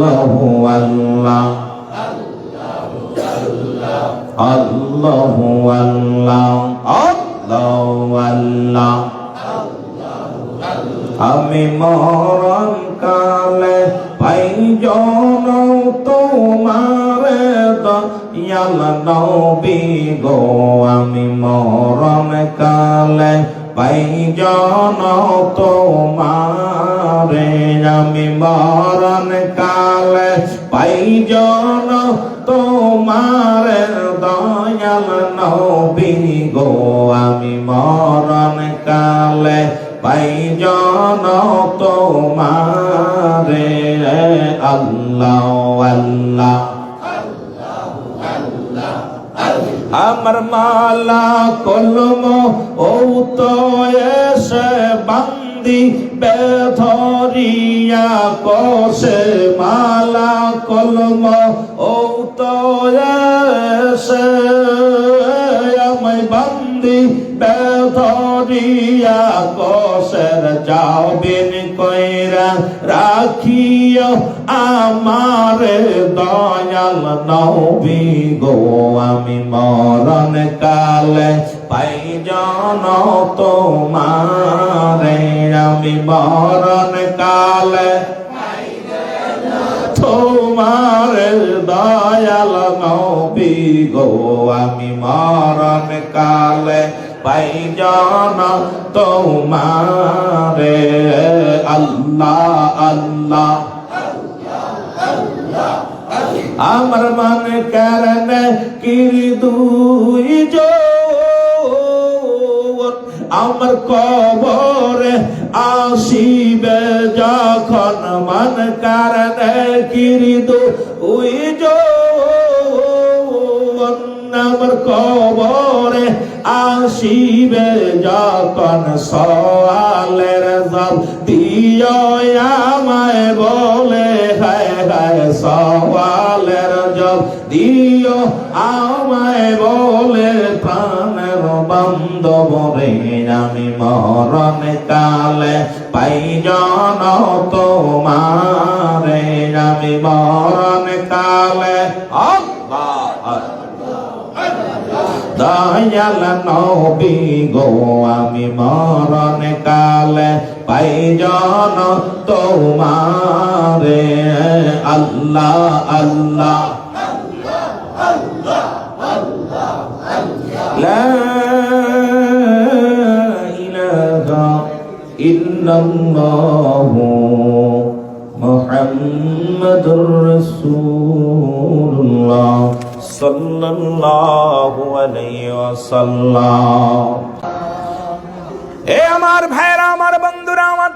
আল্লাহু আল্লাহ আল্লাহু আল্লাহ আল্লাহু আল্লাহ। আমি মরণ কালে পাইজন তোমার দয়াল নবী গো। আমি মরণ কালে পাইজন তোমারে। আমি মরণ কালে পাইজন তোমার দয়াল নবী গো। আমি মরণ কালে পাইজন তোমারে। আল্লাহ আল্লাহ আমার মালা কলম ও তো এসে বান্দি বেধরিয়া কোষে। মালা কলম ও তো এসে আমায় বান্দি বেধরিয়া কোষের। যাবেন কইরা রাখিও আমার দয়াল নবী গো। আমি মরণ কালে পাইজন তোমারে। আমি মরণ কালে তোমার দয়াল নবী গো। আমি মরণ কালে পাইজন তোমারে। আল্লাহ আল্লাহ আমার মন করনে কি দুই জন। আমার কবরে আসিবে যখন মন করনে কি দুই জন। আমার কবরে আসিবে যখন সওয়ালের জব দিও আমায় বলে। হায় হায় সওয়ালের জব দিও আমায় বলে প্রাণের বান্ধবরে। আমি মরণ কালে পাইজন তোমারে। আমি মরণ কালে দয়াল নবী গো। আমি মরণ কালে পাইজন তোমারে। আল্লাহ আল্লাহ লা ইলাহা ইল্লাল্লাহু মুহাম্মাদুর রাসূলুল্লাহ সাল্লাল্লাহু আলাইহি ওয়াসাল্লাম। এ আমার ভাইরা, আমার বন্ধুরা, আমার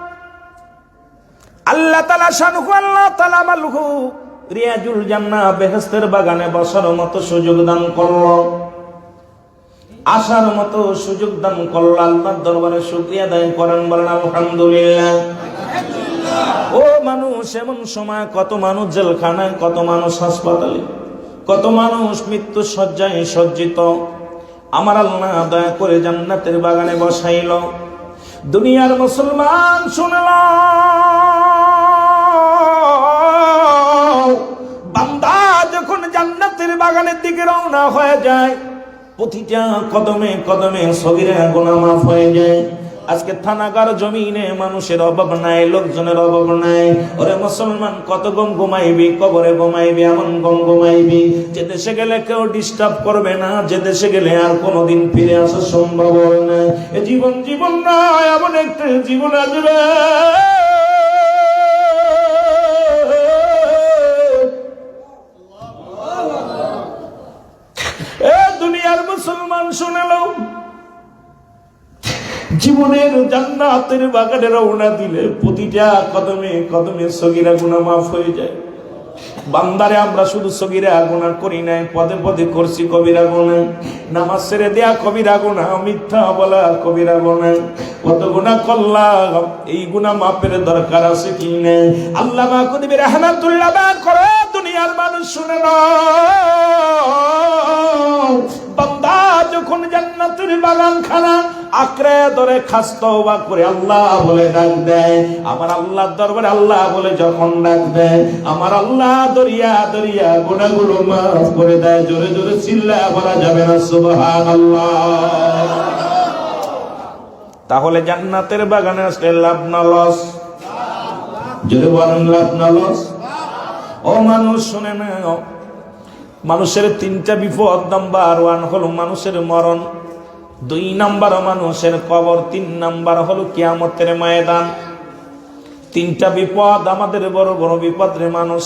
আল্লাহ তাআলা শানুহু, আল্লাহ তাআলা মালহু রিয়াজুল জান্নাহ বেহেশতের বাগানে বসার মতো সুযোগ দান করলো, আসার মতো সুযোগ দান করলো। আল্লাহর দরবারে শুকরিয়া আদায় করেন, বলেন আলহামদুলিল্লাহ। ও মানুষ, এমন সময় কত মানুষ জেলখানায়, কত মানুষ হাসপাতালে, কত মানুষ মৃত্যু শয্যায় সজ্জিত। আমার আল্লাহ দয়া করে জান্নাতের বাগানে বসাইল। দুনিয়ার মুসলমান শুনল, বান্দা যখন জান্নাতের বাগানের দিকে রওনা হয়ে যায়, প্রতিটা কদমে কদমে সগীরা গুনাহ মাফ হয়ে যায়। আজকে থানাগার জমিনে মানুষের অভাব নাই, লোকজনের অভাব নাই। ওরে মুসলমান, কত গম ঘুমাইবি, কবরে ঘুমাইবি, এমন গম ঘুমাইবি যে দেশে গেলে কেউ ডিস্টার্ব করবে না, যে দেশে গেলে আর কোনোদিন ফিরে আসা সম্ভব হবে না। এ জীবন জীবন নয়, এমন একটা জীবন আসবে দুনিয়ার মুসলমান শুনেলো, জীবনের জান্নাতের বাগানে রওনা দিলে প্রতিটা কদমে কদমে সগীরা গুনাহ মাফ হয়ে যায়। বান্দারে আমরা শুধু সগীরা গুনাহ করি নাই, পদে পদে করছি কবিরা গুনাহ। নামাজ ছেড়ে দেয়া কবিরা গুনাহ, মিথ্যা বলা কবিরা গুনাহ। কত গুনাহ করলাম, এই গুনাহ মাফের দরকার আছে কি না? আল্লামা কুতুবী রাহমাতুল্লাহ বায়ান করে, দুনিয়ার মানুষ শুনে না, বান্দা যখন জান্নাতের বাগান খানা আঁকড়ে ধরে খাস তওবা করে আল্লাহ বলে ডাক দেয়। আমার আল্লাহর দরবারে আল্লাহ বলে যখন ডাক দেয়, আমার আল্লাহ দরিয়া দরিয়া গুনাহগুলো মাফ করে দেয়। জোরে জোরে চিল্লায়া বলা যাবে না সুবহানাল্লাহ? তাহলে জান্নাতের বাগানে আসলে লাভ না লস? যদি বলেন লাভ না লস? ও মানুষ শুনে নাও, মানুষের তিনটা বিপদ। নাম্বার 1 হলো মানুষের মরণ, 2 নাম্বার মানুষের কবর, 3 নাম্বার হলো কিয়ামতের ময়দান। তিনটা বিপদ আমাদের বড় বড় বিপদ রে মানুষ।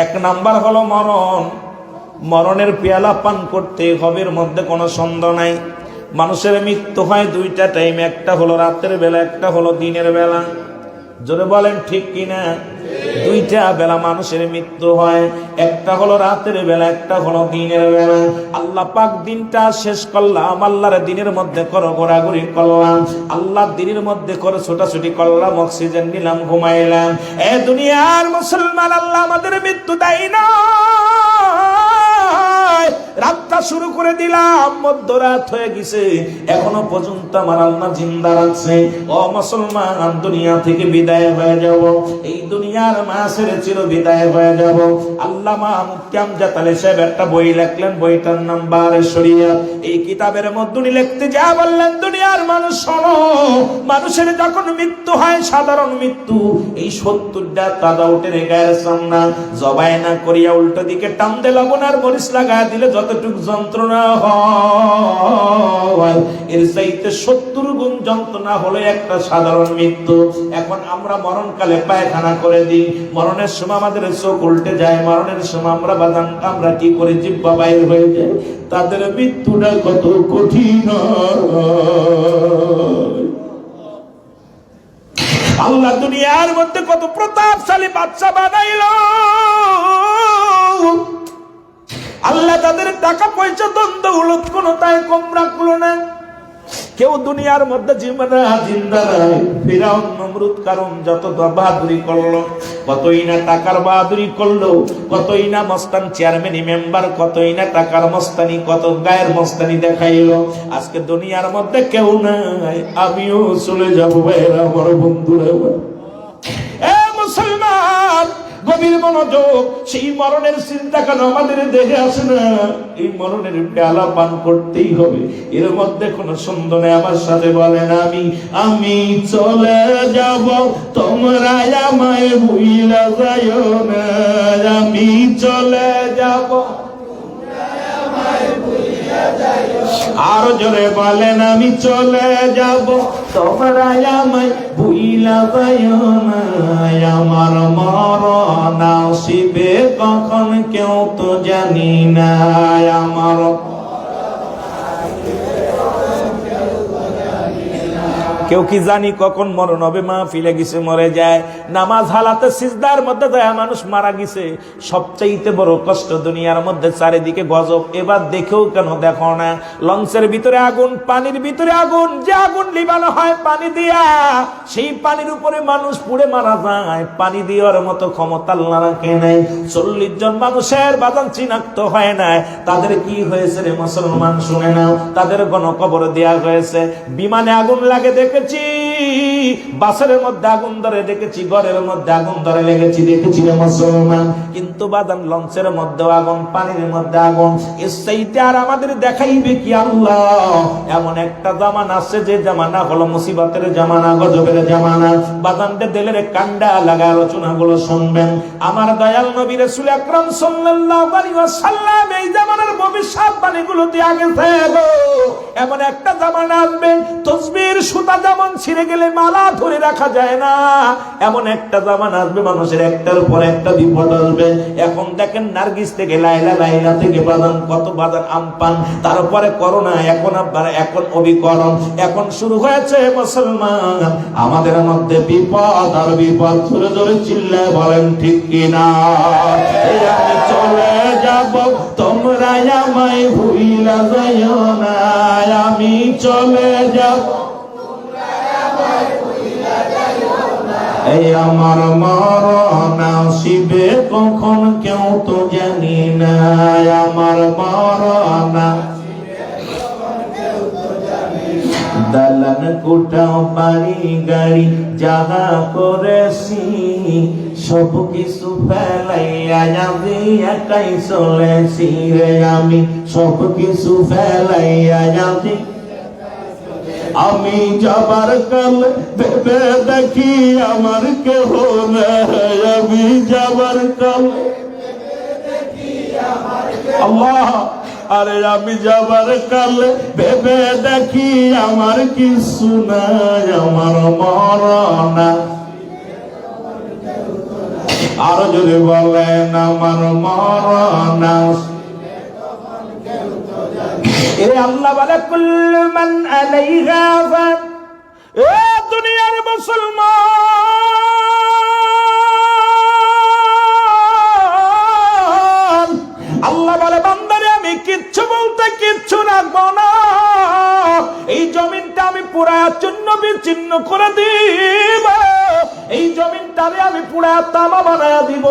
1 নাম্বার হলো মরণ। মরণের পেয়ালা পান করতে হবে, এর মধ্যে কোনো সন্দেহ নাই। মানুষের মৃত্যু হয় 2টা টাইম, একটা হলো রাতের বেলা, একটা হলো দিনের বেলা। জোরে বলেন ঠিক কিনা? 2টা বেলা মানুষের মৃত্যু হয়, একটা হলো রাতের বেলা, একটা হলো দিনের বেলা। আল্লাহ পাক দিনটা শেষ করলাম, আল্লাহর দিনের মধ্যে করো ঘোরাঘুরি করলাম, আল্লাহর দিনের মধ্যে করে ছোটাছুটি করলাম, অক্সিজেন নিলাম, ঘুমাইলাম। এ দুনিয়ার মুসলমান, আল্লাহ আমাদের মৃত্যু দেয় না। রাতটা শুরু করে দিলাম, মধ্যরাত হয়ে গেছে, এখনো পর্যন্ত আমার আল্লাহ জিন্দা রাখছে। ও মুসলমান, দুনিয়া থেকে বিদায় হয়ে যাব, এই দুনিয়ার মাসের চির বিদায় হয়ে যাব। আল্লামা মুফতি আমজাদ আলী সাহেব একটা বই লিখলেন, বইটার নাম বারে শরিয়ত। এই কিতাবের মধ্যে উনি লিখতে যা বললেন, দুনিয়ার মানুষ শোনো, মানুষের যখন মৃত্যু হয়, সাধারণ মৃত্যু, এই 70টা তাজা উঠে গায়ের সামনা জবাই না করিয়া উল্টো দিকে টান দিয়ে লবণ আর মরিচ লাগায় দিলে যতটুকু যন্ত্রণা হয়, এর চাইতে 70 গুণ যন্ত্রণা হলো একটা সাধারণ মৃত্যু। এখন আমরা মরণকালে পায়খানা করে দিই, মরণের সময় আমাদের চোখ উল্টে যায়, মরণের সময় আমরা কি করে জিহ্বা বাইর হয়ে যায়। তাদের মৃত্যুটা কত কঠিন। আল্লাহ দুনিয়ার মধ্যে কত প্রতাপশালী বাদশা বানাইল। আল্লাহ তাদের টাকা পয়সা দ্বন্দ্ব উলত কোনো তাই কম রাখলো না। কেউ দুনিয়ার মধ্যে জিন্দা নাই। ফিরাউন নমরুদ কারণ যত বাহাদুরি করলো, কতই না টাকার বাহাদুরি করলো, কতই না মস্তান চেয়ারম্যান মেম্বার, কতই না টাকার মস্তানি, কত গায়ের মস্তানি দেখাইলো। আজকে দুনিয়ার মধ্যে কেউ নাই, আমিও চলে যাবো ভাইরা, বড় বন্ধুরা। এ মুসলমান, গভীর মনোযোগ। সেই মরণের চিন্তা কেন আমাদের দেহে আসে না? এই মরণের পেয়ালা পান করতেই হবে, এর মধ্যে কোনো সন্দেহ নেই। আমার সাথে বলেন, আমি চলে যাব, তোমরা আমায় ভুইলা যাইও না। আমি চলে যাব, আরো জোরে বলেন, আমি চলে যাব, তোমরা আমায় ভুইলা যাইও না। আমার মরণ আসিবে কখন কেউ তো জানি না। আমার কেউ কি জানি কখন মরণ হবে? মাহফিলে গেছে মরে যায়, নামাজ হালাতে সিজদার মধ্যে যায় মানুষ মারা গেছে। সবচাইতে বড় কষ্ট দুনিয়ার মধ্যে, চারিদিকে গজব। এবার দেখেও কেন দেখো না? লঞ্চের ভিতরে আগুন, পানির ভিতরে আগুন, যে আগুন লিবানো হয় পানি দিয়া, সেই পানির উপরে মানুষ পুড়ে মারা যায়। পানি দেওয়ার মতো ক্ষমতা আল্লাহ রাখে নাই। 40 জন মানুষের বাদান চিনাক্ত হয় নাই। তাদের কি হয়েছে রে মুসলমান? শুনে নাও, তাদের গণকবর দেয়া হয়েছে। বিমানে আগুন লাগে দেখেছি, বাসের মধ্যে আগুন ধরে দেখেছি, ঘরের মধ্যে আগুন ধরে লেগেছি দেখেছি রে মুসলমান। কিন্তু বাদান লঞ্চের মধ্যে আগুন, পানির মধ্যে আগুন। এর চাইতে আর আমাদের দেখাইবে কি আল্লাহ? এমন একটা জামানা আছে, যে জামানা হলো মুসিবতের জামানা, গজবের জামানা। বাদানদের দিলের কান্ডা লাগা আলোচনা গুলো শুনবেন। আমার দয়াল নবী রাসূল আকরাম সাল্লাল্লাহু আলাইহি ওয়াসাল্লাম এই জামানার ভবিষ্যৎবাণী গুলো দিয়ে গেছে। এমন একটা জামানা আসবে, তসবির সুতা যেমন ছিঁড়ে গেলে মালা ধরে রাখা যায় না, এমন একটা জামানা আসবে, মানুষের একটার পর একটা বিপদ আসবে। এখন দেখেন, নার্গিস থেকে লাইলা, লাইলা থেকে বাদান, কত বাদান আমপান, তারপরে করোনা, এখন অবিকরণ, এখন শুরু হয়েছে মুসলমান আমাদের মধ্যে বিপদ আর বিপদ। ধরে ধরে চিল্লায় বলেন ঠিক কিনা? আমি চলে যাব, তোমরা আমায় ভুইলা যাইও না। আমি চলে যাব, এই আমার মরণ আসিবে কখন কেউ তো জানি না। আমার মরণ দালান কোঠাও বাড়ি গাড়ি যাহা করেছি সব কিছু ফেলাইয়া আমি একাই চলেছি রে আমি সব কিছু ফেলাইয়া আমি যাবার কাল ভেবে দেখি আমার কেহ নাই আমি যাবার কাল আল্লাহ আরে আমি যাবার কাল ভেবে দেখি আমার কিছু নাই আমার মরণ আর যদি বলেন আমার মরণ এ আল্লাহ বলে কুল্লু মান আলাইহা ফান এ দুনিয়ার মুসলমান আল্লাহ বলে বান্দারে আমি কিচ্ছু বলতে কিচ্ছু রাখবো না এই জমিনটা আমি পুরা চূর্ণ বিচ্ছিন্ন করে দিব এই জমিনটারে আমি পুরা তামা বানায়া দিব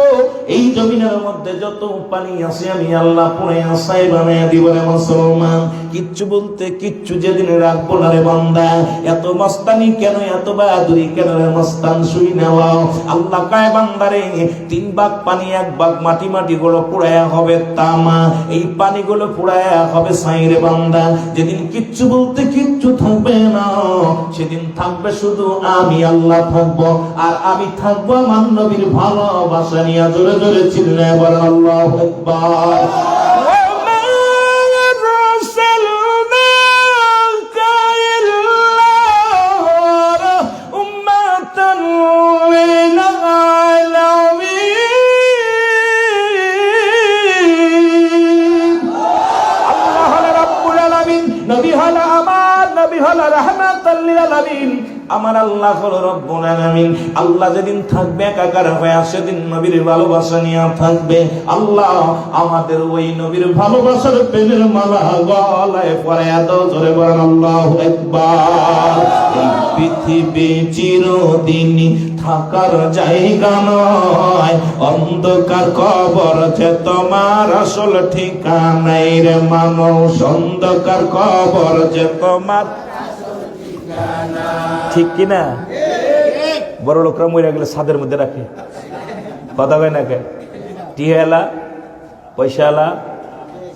এই জমিনের মধ্যে যত পানি আছে আমি আল্লাহ পুরে আসাই বানায়া দিব রে মুসলমান কিচ্ছু বলতে কিচ্ছু যেদিন রাখবো না রে বান্দা এত মস্তানি কেন এত বাহাদুরি কেন রে মস্তান শুই নেওয়া আল্লাহ কয় বান্দারে 3 ভাগ পানি 1 ভাগ মাটি মাটি গুলো পুরায়া হবে তামা এই পানিগুলো পুরায়া হবে ছাই রে বান্দা যেদিন কিচ্ছু বলতে কিচ্ছু থাকবে না সেদিন থাকবে শুধু আমি আল্লাহ থাকবো আর আমি থাকবো আমার নবীর ভালোবাসা নিয়ে জোরে জোরে চিল্লায় বলেন আল্লাহু আকবার আমার আল্লাহ হলো রব্বুল আলামিন আল্লাহ যেদিন থাকবে একাকার হয়ে সেদিন নবীর ভালোবাসা নিয়ে থাকবে আল্লাহ আমাদের ওই নবীর ভালোবাসার প্রেমের মালা গলায় পরায়া দাও জোরে বলেন আল্লাহু আকবার এই পৃথিবী চিরদিন থাকার জায়গা নয় অন্ধকার কবর যে তোমার আসল ঠিকানাই রে মানুষ অন্ধকার কবর যে তোমার ঠিক কিনা বড় লোকরা মরে গেলে ছাদের মধ্যে রাখে কথা কয় না কে টিহেলা পয়সালা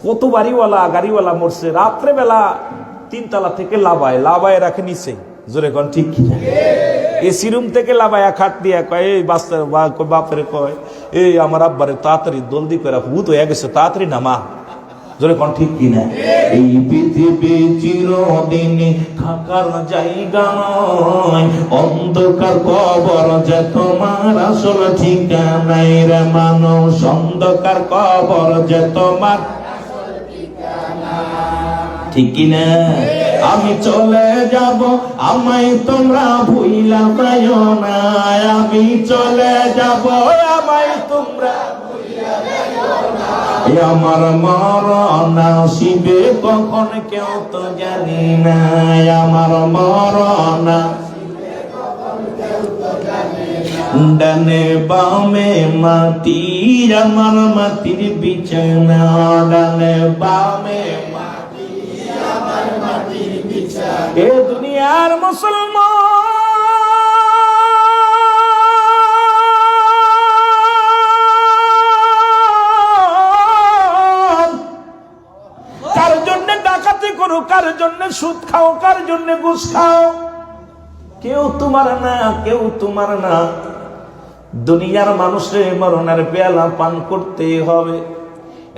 কত বাড়িওয়ালা গাড়িওয়ালা মরছে রাত্রে বেলা 3 তলা থেকে লাভায় রাখে নিচে জোরে কোন ঠিক কিনা এসি রুম থেকে লাভায়া খাট দিয়া কয় এই বাপরে কয় এই আমার আব্বারে তাড়াতাড়ি জলদি করে ভূত হয়ে গেছে তাড়াতাড়ি নামা জোরে কোন ঠিক কিনা এই পৃথিবী চিরদিন থাকার জায়গা নয় অন্ধকার কবর যে তোমার আসল ঠিকানাই রে মানুষ অন্ধকার কবর যে তোমার আসল ঠিকানা ঠিক কিনা আমি চলে যাব আমায় তোমরা ভুইলা যাইও না আমি চলে যাব আমায় তোমরা আমার মরণ আসিবে কখন কেউ তো জানি না আমার মরণ ডানে বামে মাটি আমার মাটির বিছানা ডানে বামে মাটি আমার মাটির বিছানা এ দুনিয়ার মুসলমান কার জন্য সুদ খাও কার জন্য ঘুষ খাও কেউ তোমার না কেউ তোমার না দুনিয়ার মানুষের মরণের পেয়ালা পান করতে হবে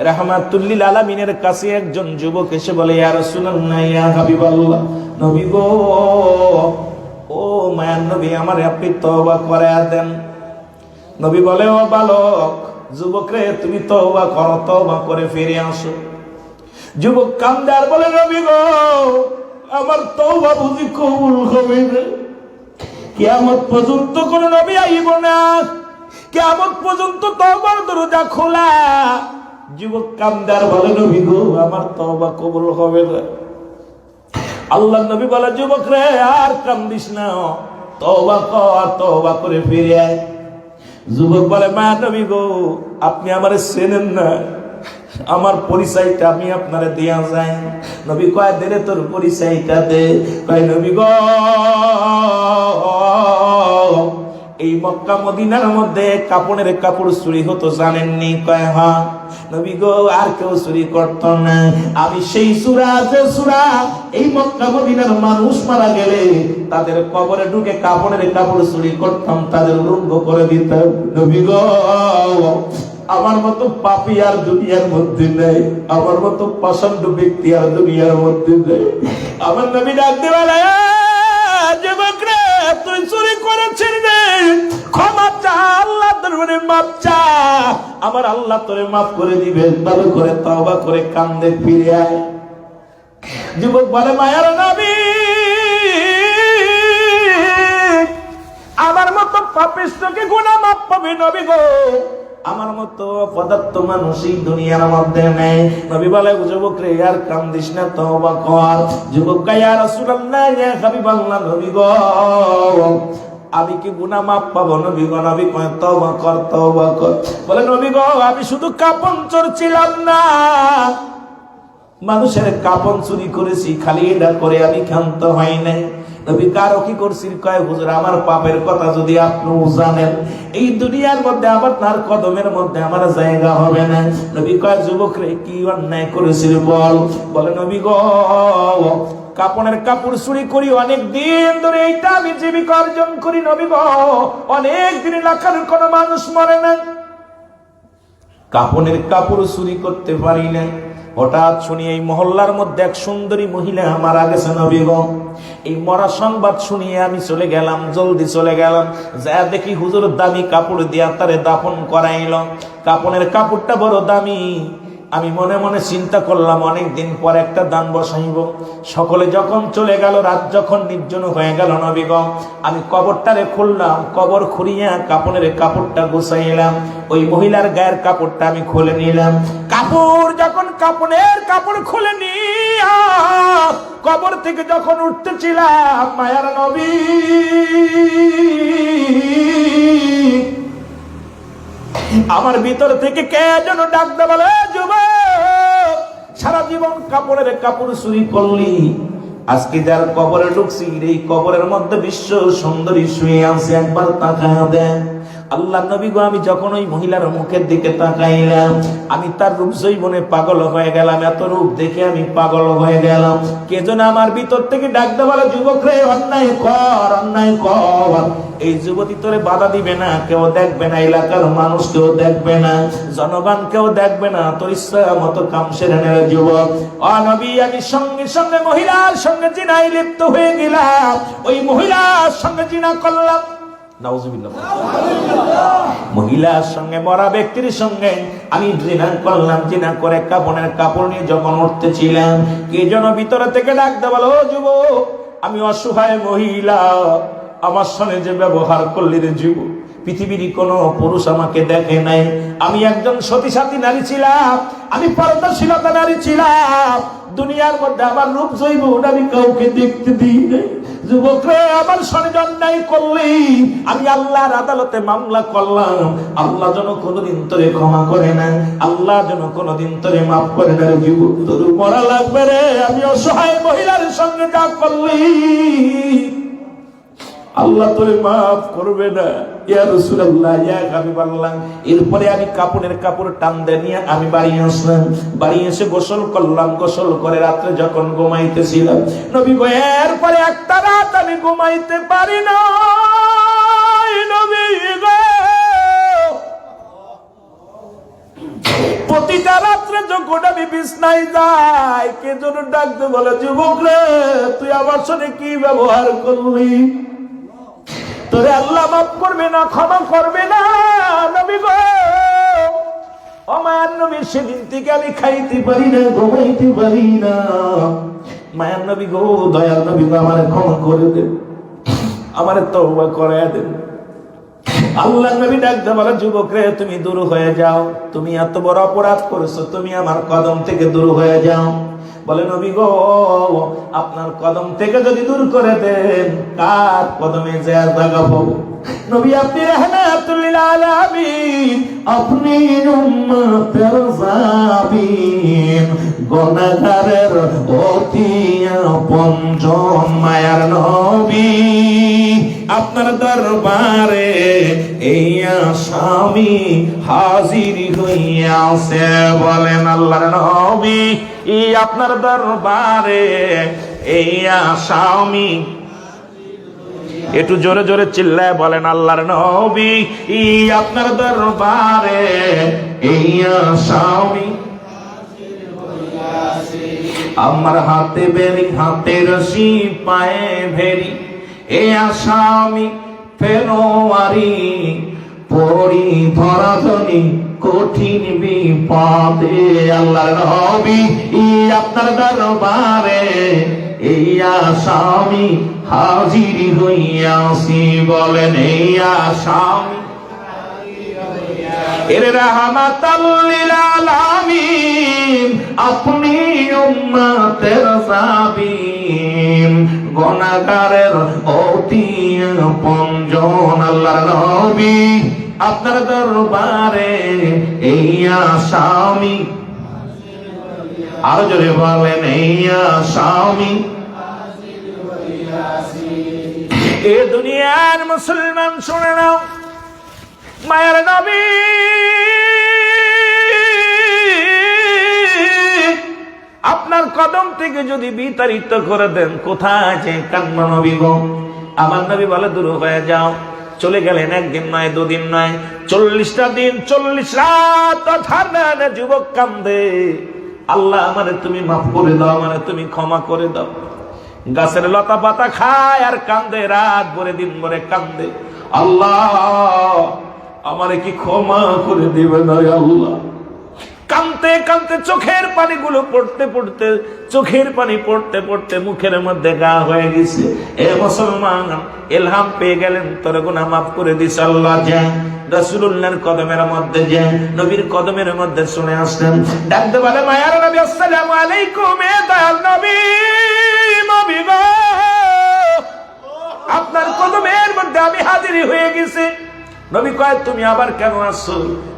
রাহমাতুল লিল আলামিনের কাছে একজন যুবক এসে বলে ইয়া রাসূলুল্লাহ ইয়া হাবিবাল্লাহ নবী গো ও মায়ার নবী আমারে আপনি তওবা করায়া দেন নবী বলে ও বালক যুবক রে তুমি তওবা করো তওবা করে ফিরে আসো যুবক কান্দে আর বলে নবী গো আমার তওবা বুঝি কবুল হবে না কিয়ামত পর্যন্ত কোন নবী আইব না কিয়ামত পর্যন্ত তওবার দরজা খোলা যুবক কান্দে আর বলে নবী গো আমার তওবা কবুল হবে না আল্লাহর নবী বলে যুবক রে আর কান্দিস না তওবা কর তওবা করে ফিরে আয় যুবক বলে মা নবী গো আপনি আমারে চেনেন না আমার পরিচয়টা আমি আপনারে দিয়া যাই। নবী কয় দে রে তোর পরিচয়টা দে। কয় নবী গো এই মক্কা মদিনার মধ্যে কাপড়ের কাপড় চুরি হতো জানেননি? কয় হ্যাঁ। নবী গো আর কেউ চুরি করতো না, আমি সেই সূরা যে সূরা এই মক্কা মদিনার মানুষ মারা গেলে তাদের কবরে ঢুকে কাপড়ের কাপড় চুরি করতাম, তাদের উলঙ্গ করে দিতাম। নবী গো আমার মতো পাপী আর দুনিয়ার মধ্যে নেই, আমার মতো পাষণ্ড ব্যক্তি আর দুনিয়ার মধ্যে নেই। আমার নবী ডাক দেওয়ালা যুবক রে তুই চুরি করেছিস রে, ক্ষমা চা, আল্লাহ দরবারে মাপ চা, আমার আল্লাহ তোরে মাফ করে দিবে। ভালো করে তওবা করে কান্দে ফিরে আয়। যুবক বলে মায়ার নবী আমার মতো পাপিষ্ঠকে গুনাহ মাফ পাবে নবী গো? আমার মতো অপদার্থ মানুষ এই দুনিয়ার মধ্যে নেই। নবী বলে যুবক রে আর কান্দিস না, তওবা কর। যুবক কয় ইয়া রাসূলুল্লাহ ইয়া হাবিবাল্লাহ নবী গো আমি কি গুনাহ মাফ পাবো? নবী গো নবী কয় তওবা কর, তওবা কর। বলে নবী গো আমি শুধু কাপন চোর ছিলাম না, মানুষের কাপন চুরি করেছি, খালি এটা করে আমি ক্ষান্ত হই নাই। নবী কারো কি করছিস? কয় হুজুর আমার পাপের কথা যদি আপনিও জানেন এই দুনিয়ার মধ্যে আবার তার কদমের মধ্যে আমার জায়গা হবে না। নবী কয় যুবক রে কি অন্যায় করেছিস বল? বলে নবী গো কাপড়ের কাপড় চুরি করি অনেক দিন ধরে, এইটা আমি জীবিকা অর্জন করি নবী গো, অনেক দিন লাখার কোন মানুষ মরে না, কাপড়ের কাপড় চুরি করতে পারি না। হঠাৎ শুনি এই মহল্লার মধ্যে এক সুন্দরী মহিলা মারা গেছে নবী গো। এই মরা সংবাদ শুনিয়ে আমি চলে গেলাম, জলদি চলে গেলাম, যা দেখি হুজুর দামি কাপড় দিয়া তারে দাফন করাইল। কাপড়ের কাপড়টা বড় দামি। আমি মনে মনে চিন্তা করলাম অনেকদিন পর একটা দান বসাইব। সকলে যখন চলে গেল, রাত যখন নির্জন হয়ে গেল নবী গো আমি কবরটারে খুললাম, কবর খুঁড়িয়া কাপড়ের কাপড়টা গুছাইলাম, ওই মহিলার গায়ের কাপড়টা আমি খুলে নিলাম। কাপড় যখন কাপড়ের কাপড় খুলে নিয়া কবর থেকে যখন উঠতেছিলাম মায়ার নবী আমার ভিতর থেকে কে যেন ডাক দে বলে যুবক সারা জীবন কাপড়ের কাপড় চুরি করলি, আজকে যার কবরে ঢুকছি এই কবরের মধ্যে বিশ্ব সুন্দরী শুয়ে আছে, একবার তাকায়া দেন। আল্লাহ নবী গো আমি যখন ওই মহিলার মুখের দিকে তাকাইলাম আমি তার রূপ যৌবনে পাগল হয়ে গেলাম, এত রূপ দেখে আমি পাগল হয়ে গেলাম। কে যেন আমার ভিতর থেকে ডাকতে বলে যুবক রে অন্যায় কর, অন্যায় কর। এই যুবতী তোরে বাধা দিবে না, কেউ দেখবে না, এলাকার মানুষ কেউ দেখবে না, জনগণ কেউ দেখবে না, তোর ইচ্ছা মতো কাম সেরে নেবে যুবক। ও নবী আমি সঙ্গে সঙ্গে মহিলার সঙ্গে জিনায় লিপ্ত হয়ে গেলাম, ওই মহিলার সঙ্গে জিনা করলাম। নাউজুবিল্লাহ। মহিলার সঙ্গে মরা ব্যক্তির সঙ্গে আমি জিনা করলাম। জিনা করে কাপড়ের কাপড় নিয়ে যখন উঠতেছিলাম কে যেন ভিতরে থেকে ডাকতে বলো যুবক আমি অসহায় মহিলা, আমার সঙ্গে যে ব্যবহার করলি রে যুবক পৃথিবীর কোন পুরুষ আমাকে দেখে নাই, আমি একজন সতী সাথী নারী ছিলাম, আমি পর্দাশীলতা নারী ছিলাম, দুনিয়ার মধ্যে আমার রূপ যৌবন আমি কাউকে দেখতে দিই নাই। যুবক রে আমার সঙ্গে অন্যায় করলি, আমি আল্লাহর আদালতে মামলা করলাম, আল্লাহ যেন কোনোদিন তোরে ক্ষমা করে না, আল্লাহ যেন কোনোদিন তোরে মাফ করে না। যুবক তোর মরা লাগবে রে, আমি অসহায় মহিলার সঙ্গে যা করলি আল্লাহ তোরে মাফ করবে না। ইয়া রাসূলুল্লাহ ইয়া হাবিবাল্লাহ। এরপরে আমি কাপড়ের কাপড় টান দিয়ে নিয়ে আমি বাড়ি আসলাম, বাড়ি এসে গোসল করলাম, গোসল করে রাত্রে যখন ঘুমাইতেছিলাম নবী গো এরপরে একটা রাত আমি ঘুমাইতে পারি না নবী গো। প্রতিটা রাত্রে যখন আমি বিছনায় যাই কে যেন ডাকতে বলে যুবক রে তুই আমার সাথে কি ব্যবহার করলি, তোরে আল্লাহ মাফ করবে না, ক্ষমা করবে না নবী গো। ও মায়ার নবী সেদিন থেকে আমি খাইতে পারি না, ঘুমাইতে পারি না। মায়ার নবী গো দয়াল নবী গো আমারে ক্ষমা করে দেন, আমারে তওবা করায়া দেন। আল্লাহ নবী ডাকতে বলে যুবক রে তুমি দূর হয়ে যাও, তুমি এত বড় অপরাধ করেছো, তুমি আমার কদম থেকে দূর হয়ে যাও। বলে নবী গো, আপনার কদম থেকে যদি দূর করে দেন, কার কদমে জায়গা পাবো? নবী আপনি রাহমাতুল লিল আলামিন, আপনি উম্মতের জাবিন, গুনাহগারের অতি আপনজন মায়ার নবী, আপনার দরবারে এই আসামি হাজির হইয়াছে। বলেন আল্লাহর নবী, আপনার দরবারে এই আসামি, একটু জোরে জোরে চিল্লায় বলেন আল্লাহর নবী, আপনার দরবারে এই আসামি, আমার হাতে বেরি হাতে রশি পায়ে ভেরি, এ আসামি ফেরোয়ারি, পড়ি ধরাধনি কঠিন বিপদে। আল্লাহর নবী, আপনার দরবারে এই আসামি হাজির হইয়াছি। বলেন এই আসামি এর রাহমাতাল লিল আলামিন, আপনি উম্মতের জাবিন, গুনাহগারের অতি আপনজন। আল্লাহর নবী, আপনার দরবারে এই আসামি, আরো জোরে বলেন এই আসামি। এ দুনিয়ার মুসলমান শুনে নাও, মায়ের নবী আপনার কদম থেকে যদি বিতাড়িত করে দেন, কোথায় যে কান্না নবী গো? আমার নবী বলে দূর হয়ে যাও। চলে গেলেন একদিন নয়, দুদিন নয়, 40টা দিন 40 রাত ঠান্ডা যুবক কান্দে, আল্লাহ আমারে তুমি মাফ করে দাও, আমারে তুমি ক্ষমা করে দাও। গাছের লতা পাতা খায় আর কান্দে, রাত ভরে দিন ভরে কান্দে, আল্লাহ আমারে কি ক্ষমা করে দিবেন আল্লাহ। কানতে কানতে চোখের পানিগুলো পড়তে পড়তে, চোখের পানি পড়তে পড়তে মুখের মধ্যে গা হয়ে গেছে। এ মুসলমান, ইলহাম পেয়ে গেলেন, তোর গুনাহ মাফ করে দিস আল্লাহ। যা রাসূলুল্লাহর কদমের মধ্যে, যে নবীর কদমের মধ্যে শুনে আসলেন, ডাকতে বলে মায়ার নবী, আসসালামু আলাইকুম। এ দয়াল নবী, নবী গো, আপনার কদমের মধ্যে আমি হাজির হয়ে গেছি। নবী কয়, তুমি আবার কেন আসছো?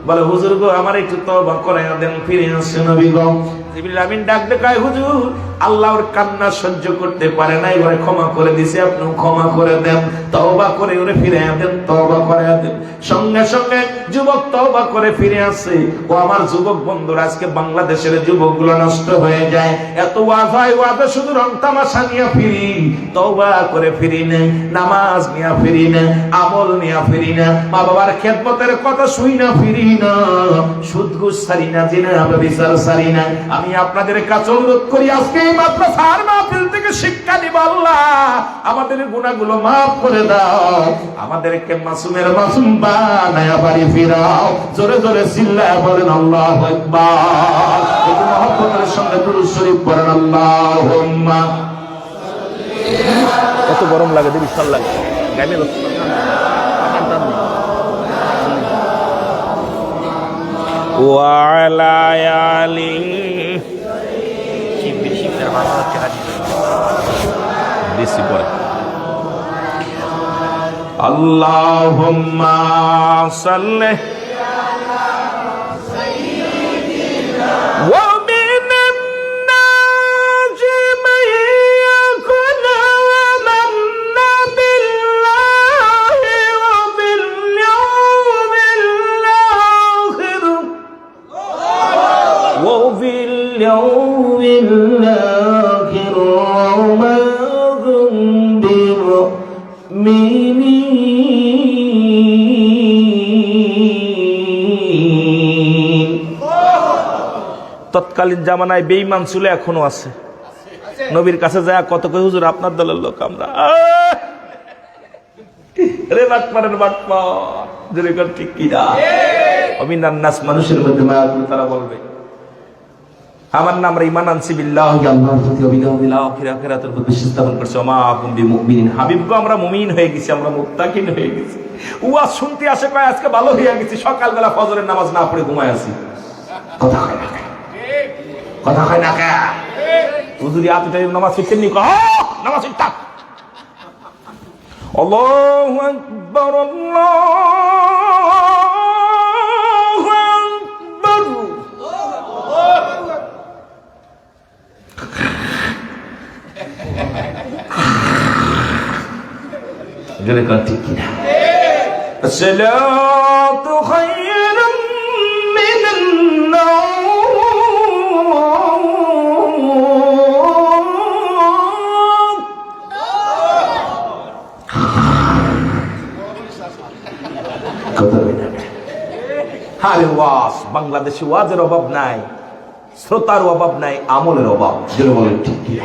বলে হুজুর গো, আমার একটু তওবা করাইয়া দেন, ফিরে আসছে। নবী গো, জিবরিল আমিন ডাকতে কয়, হুজুর আল্লাহর কান্না সহ্য করতে পারে না, এবারে ক্ষমা করে দিছে, আপনি ক্ষমা করে দেন, তওবা করে ওরে ফিরে দেন, তওবা করে দেন। সঙ্গে সঙ্গে যুবক তওবা করে ফিরে আসে। ও আমার যুবক বন্ধুরা, আজকে বাংলাদেশের যুবকগুলো নষ্ট হয়ে যায়, এত ওয়াজ হয়, ওয়াজে শুধু রং তামাশা নিয়ে ফিরি, তওবা করে ফিরি না, নামাজ নিয়ে ফিরি না, আমল নিয়ে ফিরি না, মা বাবার খেদমতের কথা শুই না ফিরি না, সুদ ঘুষ ছাড়ি না, জিনা ব্যভিচার ছাড়ি না। আমি আপনাদের কাছে অনুরোধ করি, আজকে এই মাদ্রাসার মাহফিল থেকে শিক্ষা নিব, আল্লাহ আমাদের গুনাহগুলো মাফ করে দাও, আমাদেরকে মাসুমের মাসুম বানায়া বাড়ি ফিরাও। জোরে জোরে চিল্লায়া বলেন আল্লাহু আকবার। একটু মহব্বতের সঙ্গে দুরূদ শরীফ পড়েন, আল্লাহুম্মা। কত গরম লাগে দিবি, ভাল লাগে গাইবে ওয়ালা আলি বেশি পড়ে। আল্লাহুম্মা সাল্লি ওয়া মিনান নাজি মান ইয়াকুলু আমান্না বিল্লাহি ওয়া বিল ইয়াউমিল আখির ওয়া বিল ইয়াউমিল আখির ওয়া মা হুম বিমুমিনিন। তৎকালীন জামানায় বেঈমান ছিল, এখনো আছে। নবীর কাছে যায় কত কই, হুজুর আপনার দলের লোক আমরা। রে বাটপারের বাটপার, যেরকম ঠিক কি না অমিনান নাস, মানুষের মধ্যে মায়া করে তারা বলবে আমার নাম আমরা ঈমান আনছি বিল্লাহি, আল্লাহর প্রতি অবিনাশ বিল আখিরাতের প্রতি বিশ্বাস স্থাপন করছি। ওমা কুম বিমুমিনিন, হাবিবগো আমরা মুমিন হয়ে গেছি, আমরা মুত্তাকিন হয়ে গেছি। ওয়াজ শুনতে আসে কয় আজকে ভালো হয়ে গেছি, সকালবেলা ফজরের নামাজ না পড়ে ঘুমায় আছি। কথা হয় না, কথা হয় না। হুজুরি আতটা নামাজ শিখছেন নি নামাজ শিখতা আল্লাহু আকবার আল্লাহু আকবার জোরে কর ঠিক কিনা আসসালাতু খায়রুম মিনান নাওম কথা বলেন আরে ওয়াজ বাংলাদেশে ওয়াজের অভাব নাই শ্রোতার অভাব নাই আমলের অভাব জোরে বলেন ঠিক কিনা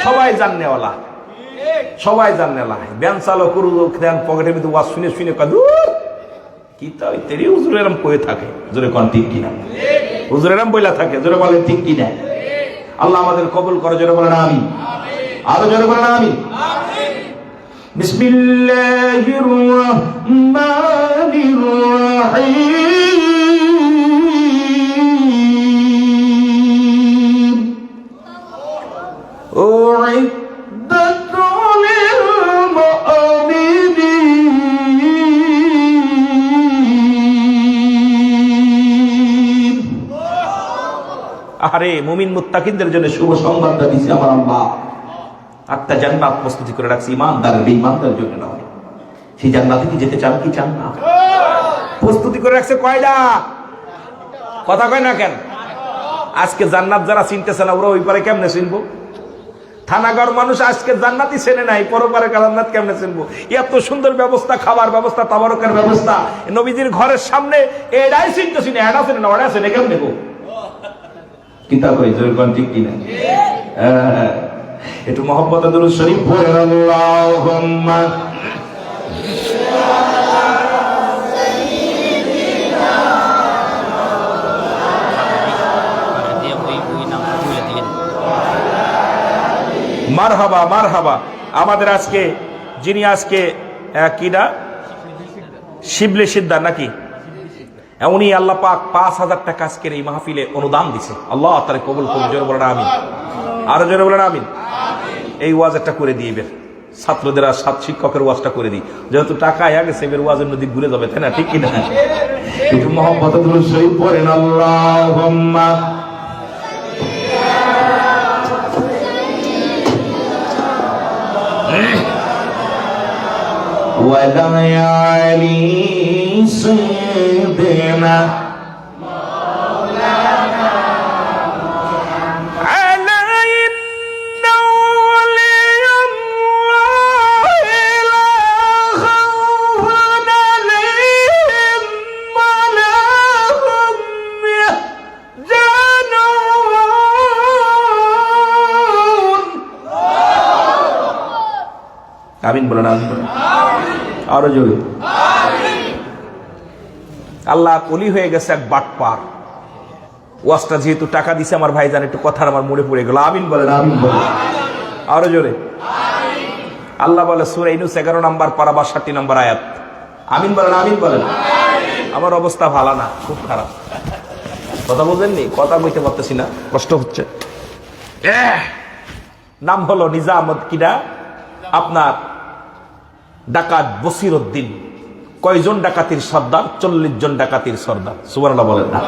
সবাই জাননেওয়ালা সবাই জাননেওয়ালা ব্যান চালক করু দেন পকেটের ভিতরে ওয়াজ শুনে শুনে কাদু কি তাই তেরি হুজুর এরম কয়ে থাকে জোরে কোন ঠিক কিনা হুজুর এরম বইলা থাকে জোরে বলেন ঠিক কিনা আল্লাহ আমাদের কবুল করে জোরে বলেন আমিন আরো জোরে বলেন আমিন বিসমিল্লাহির রহমানির রহিম উইদ্দাত লিল মুমিনিন আরে মুমিন মুত্তাকিনদের জন্য শুভ সংবাদটা দিয়েছে আমার আল্লাহ আত্মা জান্নাত প্রস্তুতি করে রাখছি ইমানদার বেঈমানদের জন্য নয় সেই জান্নাতে কি যেতে চান কি চান না প্রস্তুতি করে রাখছে কয়টা কথা কয় না কেন আজকে জান্নাত যারা চিনতেছে না ওরা ওই পারে কেমনে চিনবো থানাগর মানুষ আজকে জান্নাতই চেনে নাই পরপারে জান্নাত কেমনে চিনবো এত সুন্দর ব্যবস্থা খাবার ব্যবস্থা তাবারকের ব্যবস্থা নবীজির ঘরের সামনে এটাই চিনতেছি না এটা চেনে না ওটা চেনে কেমনে গো কিতাব কই জোর ঠিক কিনা একটু মহব্বতে দুরূদ শরীফ পড়েন আল্লাহুম্মা মারহাবা মারহাবা আমাদের আজকে যিনি আজকে কিনা শিবলি সিদ্ধার নাকি উনি আল্লাহ পাক ৫,০০০ টাকা আজকের এই মাহফিলে অনুদান দিছে আল্লাহ তাআলা কবুল করুন জোরে বলেন আমিন আরো জোরে বলেন আমিন এই ওয়াজটা করে দিবেন ছাত্রদের আর সাত শিক্ষকের ওয়াজটা করে দিই যেহেতু টাকা আয়া গেছে এবার ওয়াজের নদী ঘুরে যাবে তাই না ঠিক কিনা একটু মহব্বতে দুরূদ শরীফ পড়েন আল্লাহুম্মা ولا علي سيدنا مولانا علينا ولي الله لا خوف عليهم ولا هم يحزنون آمين বলেন আমিন বলেন আরো জোরে আল্লাহ কলি হয়ে গেছে এক বাটপার ওয়াজটা যেহেতু টাকা দিছে আমার ভাইজান একটু কথা আমার মনে পড়ে গেল আমিন বলেন আমিন বলেন আরো জোরে আল্লাহ বলে সূরা ইউনূস 11 নম্বর পারা 62 নম্বর আয়াত আমিন বলেন আমিন বলেন আমার অবস্থা ভালো না খুব খারাপ কথা বুঝেননি কথা বলতে পারতেছি না কষ্ট হচ্ছে নাম হলো নিজামত কিনা আপনার ডাকাত বসিরউদ্দিন কয়জন ডাকাতির সর্দার 40 জন ডাকাতির সর্দার সুবহানাল্লাহ বলেন না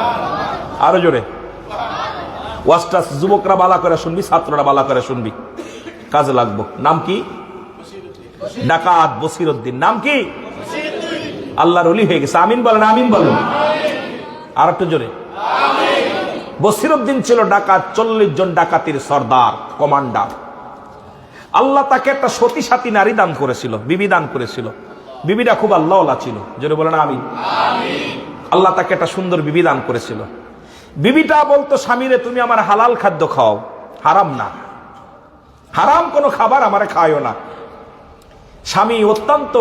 আরো জোরে ওয়াজটা যুবকরা বালা করে শুনবি ছাত্ররা বালা করে শুনবি কাজে লাগবো নাম কি ডাকাত বসিরউদ্দিন নাম কি আল্লাহর ওলি হয়ে গেছে আমিন বলেন আমিন বলেন আর একটু জোরে বসিরউদ্দিন ছিল ডাকাত 40 জন ডাকাতির সর্দার কমান্ডার আল্লাহ তাকে একটা সতী সাথী নারী দান করেছিল বিবি দান করেছিল বিবিটা খুব আল্লাহওয়ালা ছিল জোরে বলেন আমিন আল্লাহ তাকে একটা সুন্দর বিবি দান করেছিল বিবিটা বলতো স্বামীরে তুমি আমার হালাল খাদ্য খাও হারাম না হারাম কোনো খাবার আমারে খাওয়াও না স্বামী অত্যন্ত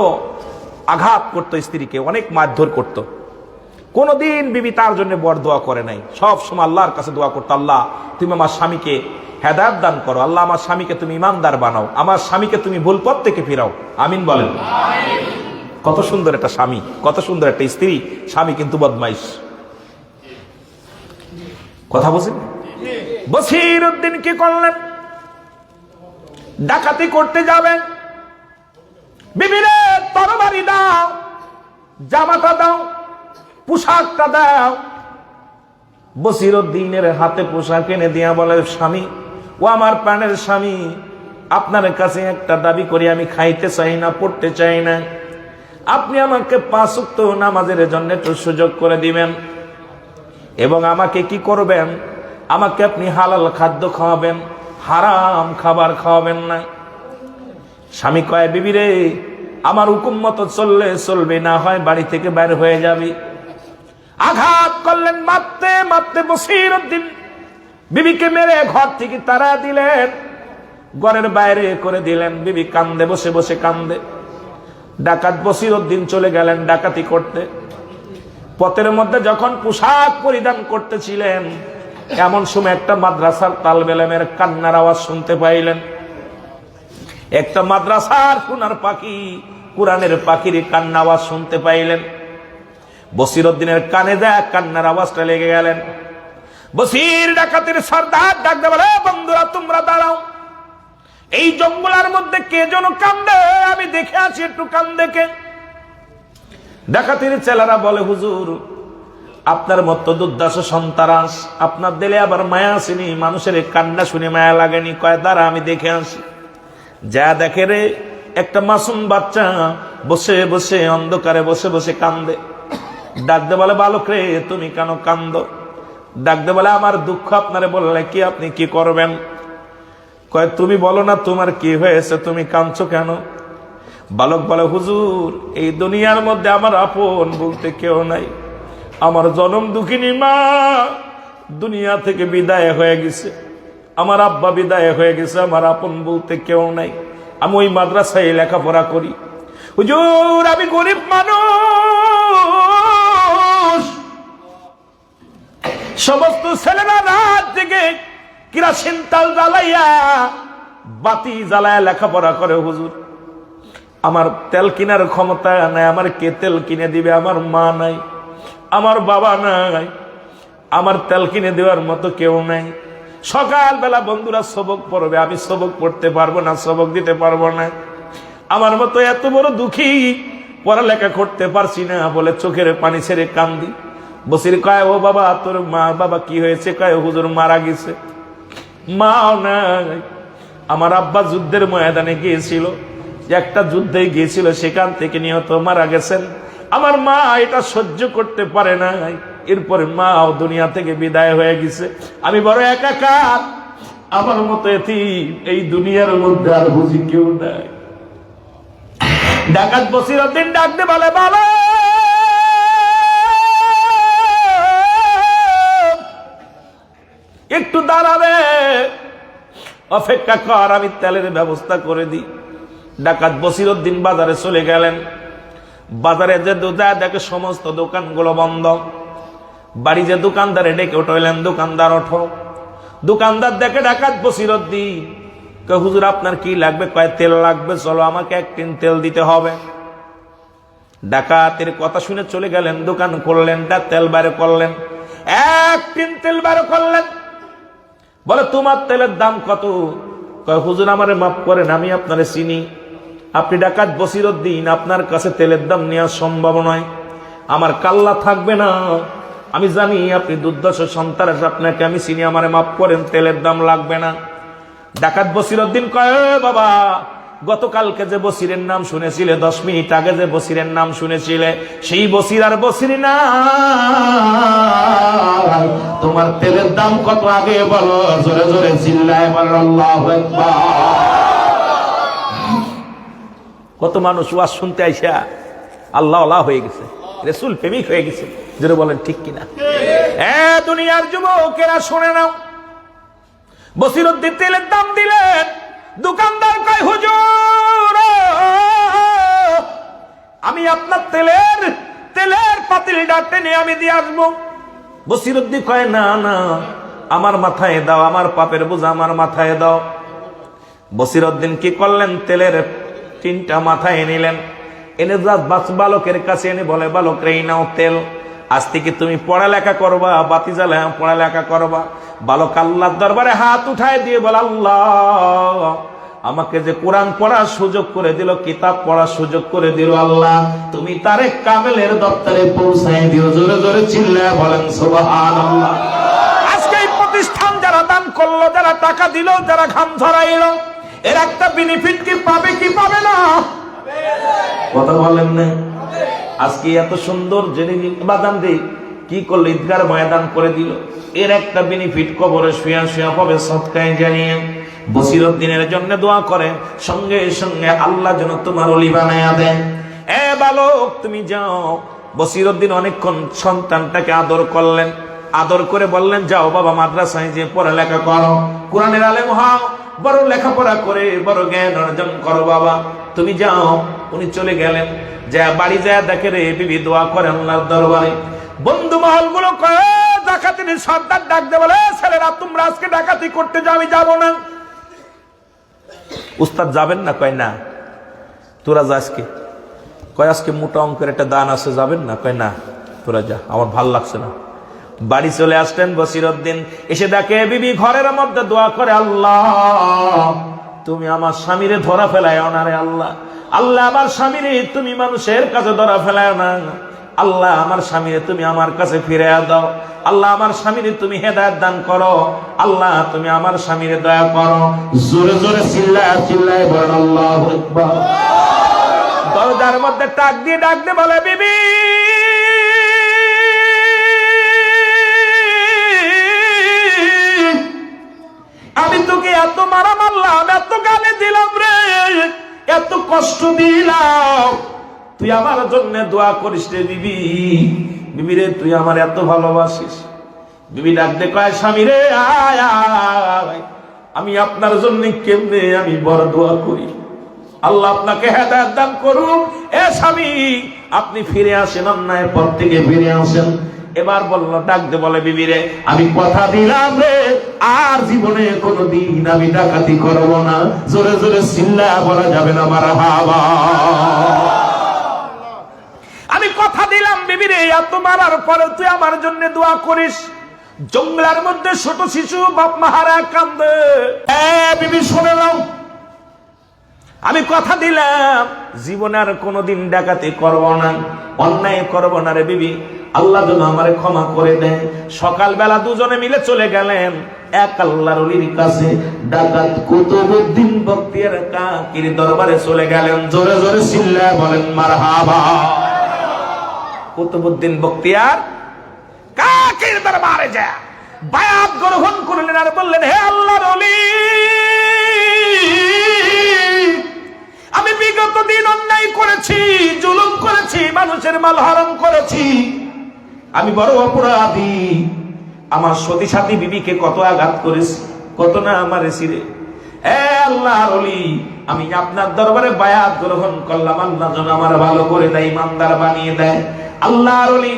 আঘাত করতো স্ত্রীকে অনেক মারধর করতো কোনদিন বিবি তার জন্য বড় দোয়া করে নাই সব সময় আল্লাহর কাছে দোয়া করতো আল্লাহ তুমি আমার স্বামীকে হেদায়েত দান করো আল্লাহ আমার স্বামীকে তুমি ইমানদার বানাও আমার স্বামীকে তুমি ভুল পথ থেকে ফিরাও আমিন বলেন কত সুন্দর একটা স্বামী কত সুন্দর একটা স্ত্রী স্বামী কিন্তু বদমাইশ কথা বুঝেন বসিরউদ্দিন কি করলেন ডাকাতি করতে যাবেন, বিবিরে তরবারি দাও, জামাটা দাও, পোশাকটা দাও। বসিরউদ্দিনের হাতে পোশাক এনে দিয়া বলে, স্বামী, ও আমার প্রাণের স্বামী, আপনার কাছে একটা দাবি করি, আমি খাইতে চাই না, পড়তে চাই না, আপনি আমাকে 5 ওয়াক্ত নামাজের জন্য একটু সুযোগ করে দিবেন এবং আমাকে কি করবেন, আমাকে আপনি হালাল খাদ্য খাওয়াবেন, হারাম খাবার খাওয়াবেন না। স্বামী কয়, বিবি রে, আমার হুকুম মতো চললে চলবে, না হয় বাড়ি থেকে বাইর হয়ে যাবি। আঘাত করলেন, মারতে মারতে বসিরউদ্দিন বিবিকে মেরে ঘর থেকে তাড়া দিলেন, ঘরের বাইরে করে দিলেন। বিবি কান্দে, বসে বসে কান্দে। ডাকাত বসিরউদ্দিন চলে গেলেন ডাকাতি করতে। পথের মধ্যে যখন পোশাক পরিধান করতেছিলেন, এমন সময় একটা মাদ্রাসার তালবে ইলমের কান্নার আওয়াজ শুনতে পাইলেন। একটা মাদ্রাসার সোনার পাখি, কোরআনের পাখির কান্না আওয়াজ শুনতে পাইলেন। বসিরউদ্দিনের কানে যায় কান্নার আওয়াজটা লেগে গেলেন। বসির ডাকাতের সর্দার ডাকতে বলে, বন্ধুরা তোমরা দাঁড়াও, এই জঙ্গলের মধ্যে কে যেন কান্দে, আমি দেখে আছি, একটু কান দেখে। ডাকাতের ছেলেরা বলে, হুজুর, আপনার মতো দুর্দশা সন্তারাস, আপনার দিলে আবার মায়া আসেনি, মানুষের কান্না শুনে মায়া লাগেনি। কয়, দাঁড়া আমি দেখে আসি। যা দেখে রে, একটা মাসুম বাচ্চা বসে বসে অন্ধকারে বসে বসে কান্দে। ডাকতে বলে, বালক রে, তুমি কেন কান্দো? ডাকতে বলে, আমার দুঃখ আপনারে বললে কি আপনি কি করবেন? কয়, তুমি বলো না তোমার কি হয়েছে, তুমি কাঁদছো কেন? বালক বলে, হুজুর, এই দুনিয়ার মধ্যে আমার আপন বলতে কেউ নাই। আমার জনম দুঃখিনী মা দুনিয়া থেকে বিদায় হয়ে গেছে, আমার আব্বা বিদায় হয়ে গেছে, আমার আপন বলতে কেউ নাই। আমি ওই মাদ্রাসায় লেখাপড়া করি। হুজুর, আমি গরিব মানুষ, সমস্ত ছেলেরা রাত থেকে কেরোসিন তেল জ্বালাইয়া, বাতি জ্বালায়া লেখাপড়া করে। হুজুর, আমার তেল কেনার ক্ষমতা নাই, আমার কে তেল কিনে দিবে? আমার মা নাই, আমার বাবা নাই, আমার তেল কিনে দেওয়ার মতো কেউ নাই। সকালবেলা বন্ধুরা সবক পড়বে, আমি সবক পড়তে পারবো না, সবক দিতে পারবো না। আমার মতো এত বড় দুঃখী, পড়ালেখা করতে পারছি না বলে চোখের পানি ছেড়ে কান্দি। বসির কয়, ও বাবা, তোর মা বাবা কি হয়েছে? কয়, হুজুর মারা গেছে। মাও নাই, আমার আব্বা যুদ্ধের ময়দানে গিয়েছিল, একটা যুদ্ধে গিয়েছিল, সেখান থেকে নিহত মারা গেছেন। আমার মা এটা সহ্য করতে পারে না, এরপরে মাও দুনিয়া থেকে বিদায় হয়ে গেছে। আমি বড় একাকার, আমার মতো এতিম এই দুনিয়ার মধ্যে আর বুঝি কেউ নাই। ডাকাত বসিরউদ্দিন ডাকতে বলে, বাবা, একটু দাঁড়াবে, অপেক্ষা কর, আমি তেলের ব্যবস্থা করে দিই। ডাকাত বসিরউদ্দিন বাজারে চলে গেলেন। বাজারে যে দেখে সমস্ত দোকানগুলো বন্ধ। বাড়ি যে দোকানদারে ডেকে উঠাইলেন, দোকানদার ওঠো। দোকানদার দেখে ডাকাত বসিরউদ্দিন। কয়, হুজুর আপনার কি লাগবে? কয়, তেল লাগবে, চলো আমাকে 1 টিন তেল দিতে হবে। ডাকাতের কথা শুনে চলে গেলেন, দোকান করলেন, তেল বাইরে করলেন, 1 টিন তেল বাইরে করলেন। বলে, তোমার তেলের দাম কত? কয়, হুজুর আমারে মাফ করেন, আমি আপনারে চিনি, আপনি ডাকাত বসিরউদ্দিন, আপনার কাছে তেলের দাম নেওয়া সম্ভব নয়, আমার কাল্লা থাকবে না, আমি জানি আপনি দুর্দশা সন্তান, আপনাকে আমি চিনি, আমারে মাফ করেন, তেলের দাম লাগবে না। ডাকাত বসিরউদ্দিন কয়, বাবা, গতকালকে যে বসিরের নাম শুনেছিলে, 10 মিনিট আগে যে বসিরের নাম শুনেছিলে, সেই বসির আর বসির না, তোমার তেলের দাম কত আগে বলো, জোরে জোরে চিল্লায় বলো আল্লাহু আকবার। কত মানুষ ওয়াজ শুনতে আইসা আল্লাহ আল্লাহ হয়ে গেছে, রাসূল প্রেমিক হয়ে গেছে, জোরে বলেন ঠিক কিনা? দুনিয়ার যুবকেরা শুনে নাও, বসিরউদ্দিন তেলের দাম দিলেন। দোকানদার কয়, হুজুর, আমি আপনার তেলের পাতিলটা টেনে আমি দিয়ে আসবো। বসিরউদ্দিন কয়, না না, আমার মাথায় দাও, আমার পাপের বোঝা আমার মাথায় দাও। বসিরউদ্দিন কি করলেন, তেলের টিনটা মাথায় নিলেন, এনে বালকের কাছে এনে বলে, বালক রে, নাও তেল, আজ থেকে তুমি পড়ালেখা করবা, বাতি জ্বালা পড়ালেখা করবা। বালক আল্লাহর দরবারে হাত উঠায় দিয়ে বলে, আল্লাহ, আমাকে যে কোরআন পড়ার সুযোগ করে দিল, কিতাব পড়ার সুযোগ করে দিল, আল্লাহ তুমি তারে কামেলের দপ্তরে পৌঁছায় দিও। জোরে জোরে চিল্লায় বলেন সুবহানাল্লাহ। আজকে এই প্রতিষ্ঠান যারা দান করলো, যারা টাকা দিল, যারা ঘাম ঝরাইলো, এর একটা বেনিফিট কি পাবে কি পাবে না? কথা বলেন না? আজকে এত সুন্দর জেনে বাদাম দিয়ে কি করলো, ঈদগার ময়দান করে দিল, এর একটা বেনিফিট কবরে শুয়া শুয়া পাবে সদকায়ে জানিয়ে। বসিরউদ্দিনের জন্য দোয়া করেন, সঙ্গে সঙ্গে আল্লাহ যেন তোমার ওলি বানায়া দেন। এ বালক তুমি যাও। বসিরউদ্দিন অনেকক্ষণ সন্তানটাকে আদর করলেন, আদর করে বললেন যাও বাবা মাদ্রাসায় যে পড়ালেখা করো, কোরআনের আলেম হও, বড় লেখাপড়া করে বড় জ্ঞান অর্জন করো বাবা, তুমি যাও। উনি চলে গেলেন, যা বাড়ি যায় দেখে রে বিবি দোয়া করে আল্লাহর দরবারে। বন্ধু মহল গুলো ডাকাতির সর্দার ডাক দে বলে, ছেলেরা তোমরা আজকে ডাকাতি করতে যাও, আমি যাবো না। উস্তাদ যাবেন না? কয় না। তোরা যা আজকে, কয় আজকে মোটা অঙ্কের একটা দান আছে, যাবেন না? কয় না, তোরা যা, আমার ভাল লাগছে না। বাড়ি চলে আসলেন বসিরউদ্দিন, এসে দেখে বিবি ঘরের মধ্যে দোয়া করে, আল্লাহ তুমি আমার স্বামীরে ধরা ফেলায় না রে আল্লাহ, আল্লাহ আমার স্বামীরে তুমি মানুষের কাছে ধরা ফেলায় না, আল্লাহ আমার স্বামীরে তুমি আমার কাছে ফিরে দাও, আল্লাহ আমার স্বামীরে তুমি হেদায়েত দান করো, আল্লাহ তুমি আমার স্বামীরে দয়া করো। জোরে জোরে চিল্লায় চিল্লায় বলেন আল্লাহু আকবার। দরজার মধ্যে টাক দিয়ে ডাক দিয়ে বলে, বিবি আমি তোকে এত মারা মারলাম, এত গালি দিলাম রে, এত কষ্ট দিলাম, তুই আমার জন্য দোয়া করিস রে বিবি। বিবি রে তুই আমার এত ভালোবাসিস। বিবি ডাকতে কয়, স্বামী রে আয় আয়, আমি আপনার জন্য কেমনে আমি বড় দোয়া করি, আল্লাহ আপনাকে হেদায়েত দান করুন। এ স্বামী আপনি ফিরে আসেন, অন্যায় পথ থেকে ফিরে আসেন। এবার বললো, ডাকতে বলে, বিবি রে আমি কথা দিলাম রে, আর জীবনে কোনোদিন আমি ডাকাতি করব না। জোরে জোরে চিল্লায়া বলা যাবে না মারহাবা। আমি কথা দিলাম বিবি রে, এত মারার পরে তুই আমার জন্য দোয়া করিস। জঙ্গলের মধ্যে ছোট শিশু বাপ মাহারা কান্দে। বিবি শুনে নাও, আমি কথা দিলাম জীবনে আর কোনোদিন ডাকাতি করব না, অন্যায় করব না রে বিবি, আল্লাহ যেন আমারে ক্ষমা করে দেয়। সকালবেলা দুজনে মিলে চলে গেলেন এক আল্লাহর ওলির কাছে, ডাকাত কুতুবউদ্দিন বখতিয়ার কাকির দরবারে চলে গেলেন। জোরে জোরে চিল্লায় বলেন মারহাবা। কুতুবউদ্দিন বখতিয়ার কাকির দরবারে যায় বায়াত গ্রহণ করলেন আর বললেন, হে আল্লাহর ওলি, আমি বিগত দিন অন্যায় করেছি, জুলুম করেছি, মানুষের মাল হারাম করেছি, আমি বড় অপরাধী। আমার সতী সাথী বিবিকে কত আঘাত করেছি, কত না মারেছি রে। হে আল্লাহর ওলি, আমি আপনার দরবারে বায়াত গ্রহণ করলাম, আল্লাহ যেন আমার ভালো করে দেয়, ইমানদার বানিয়ে দেয়। আল্লাহর ওলি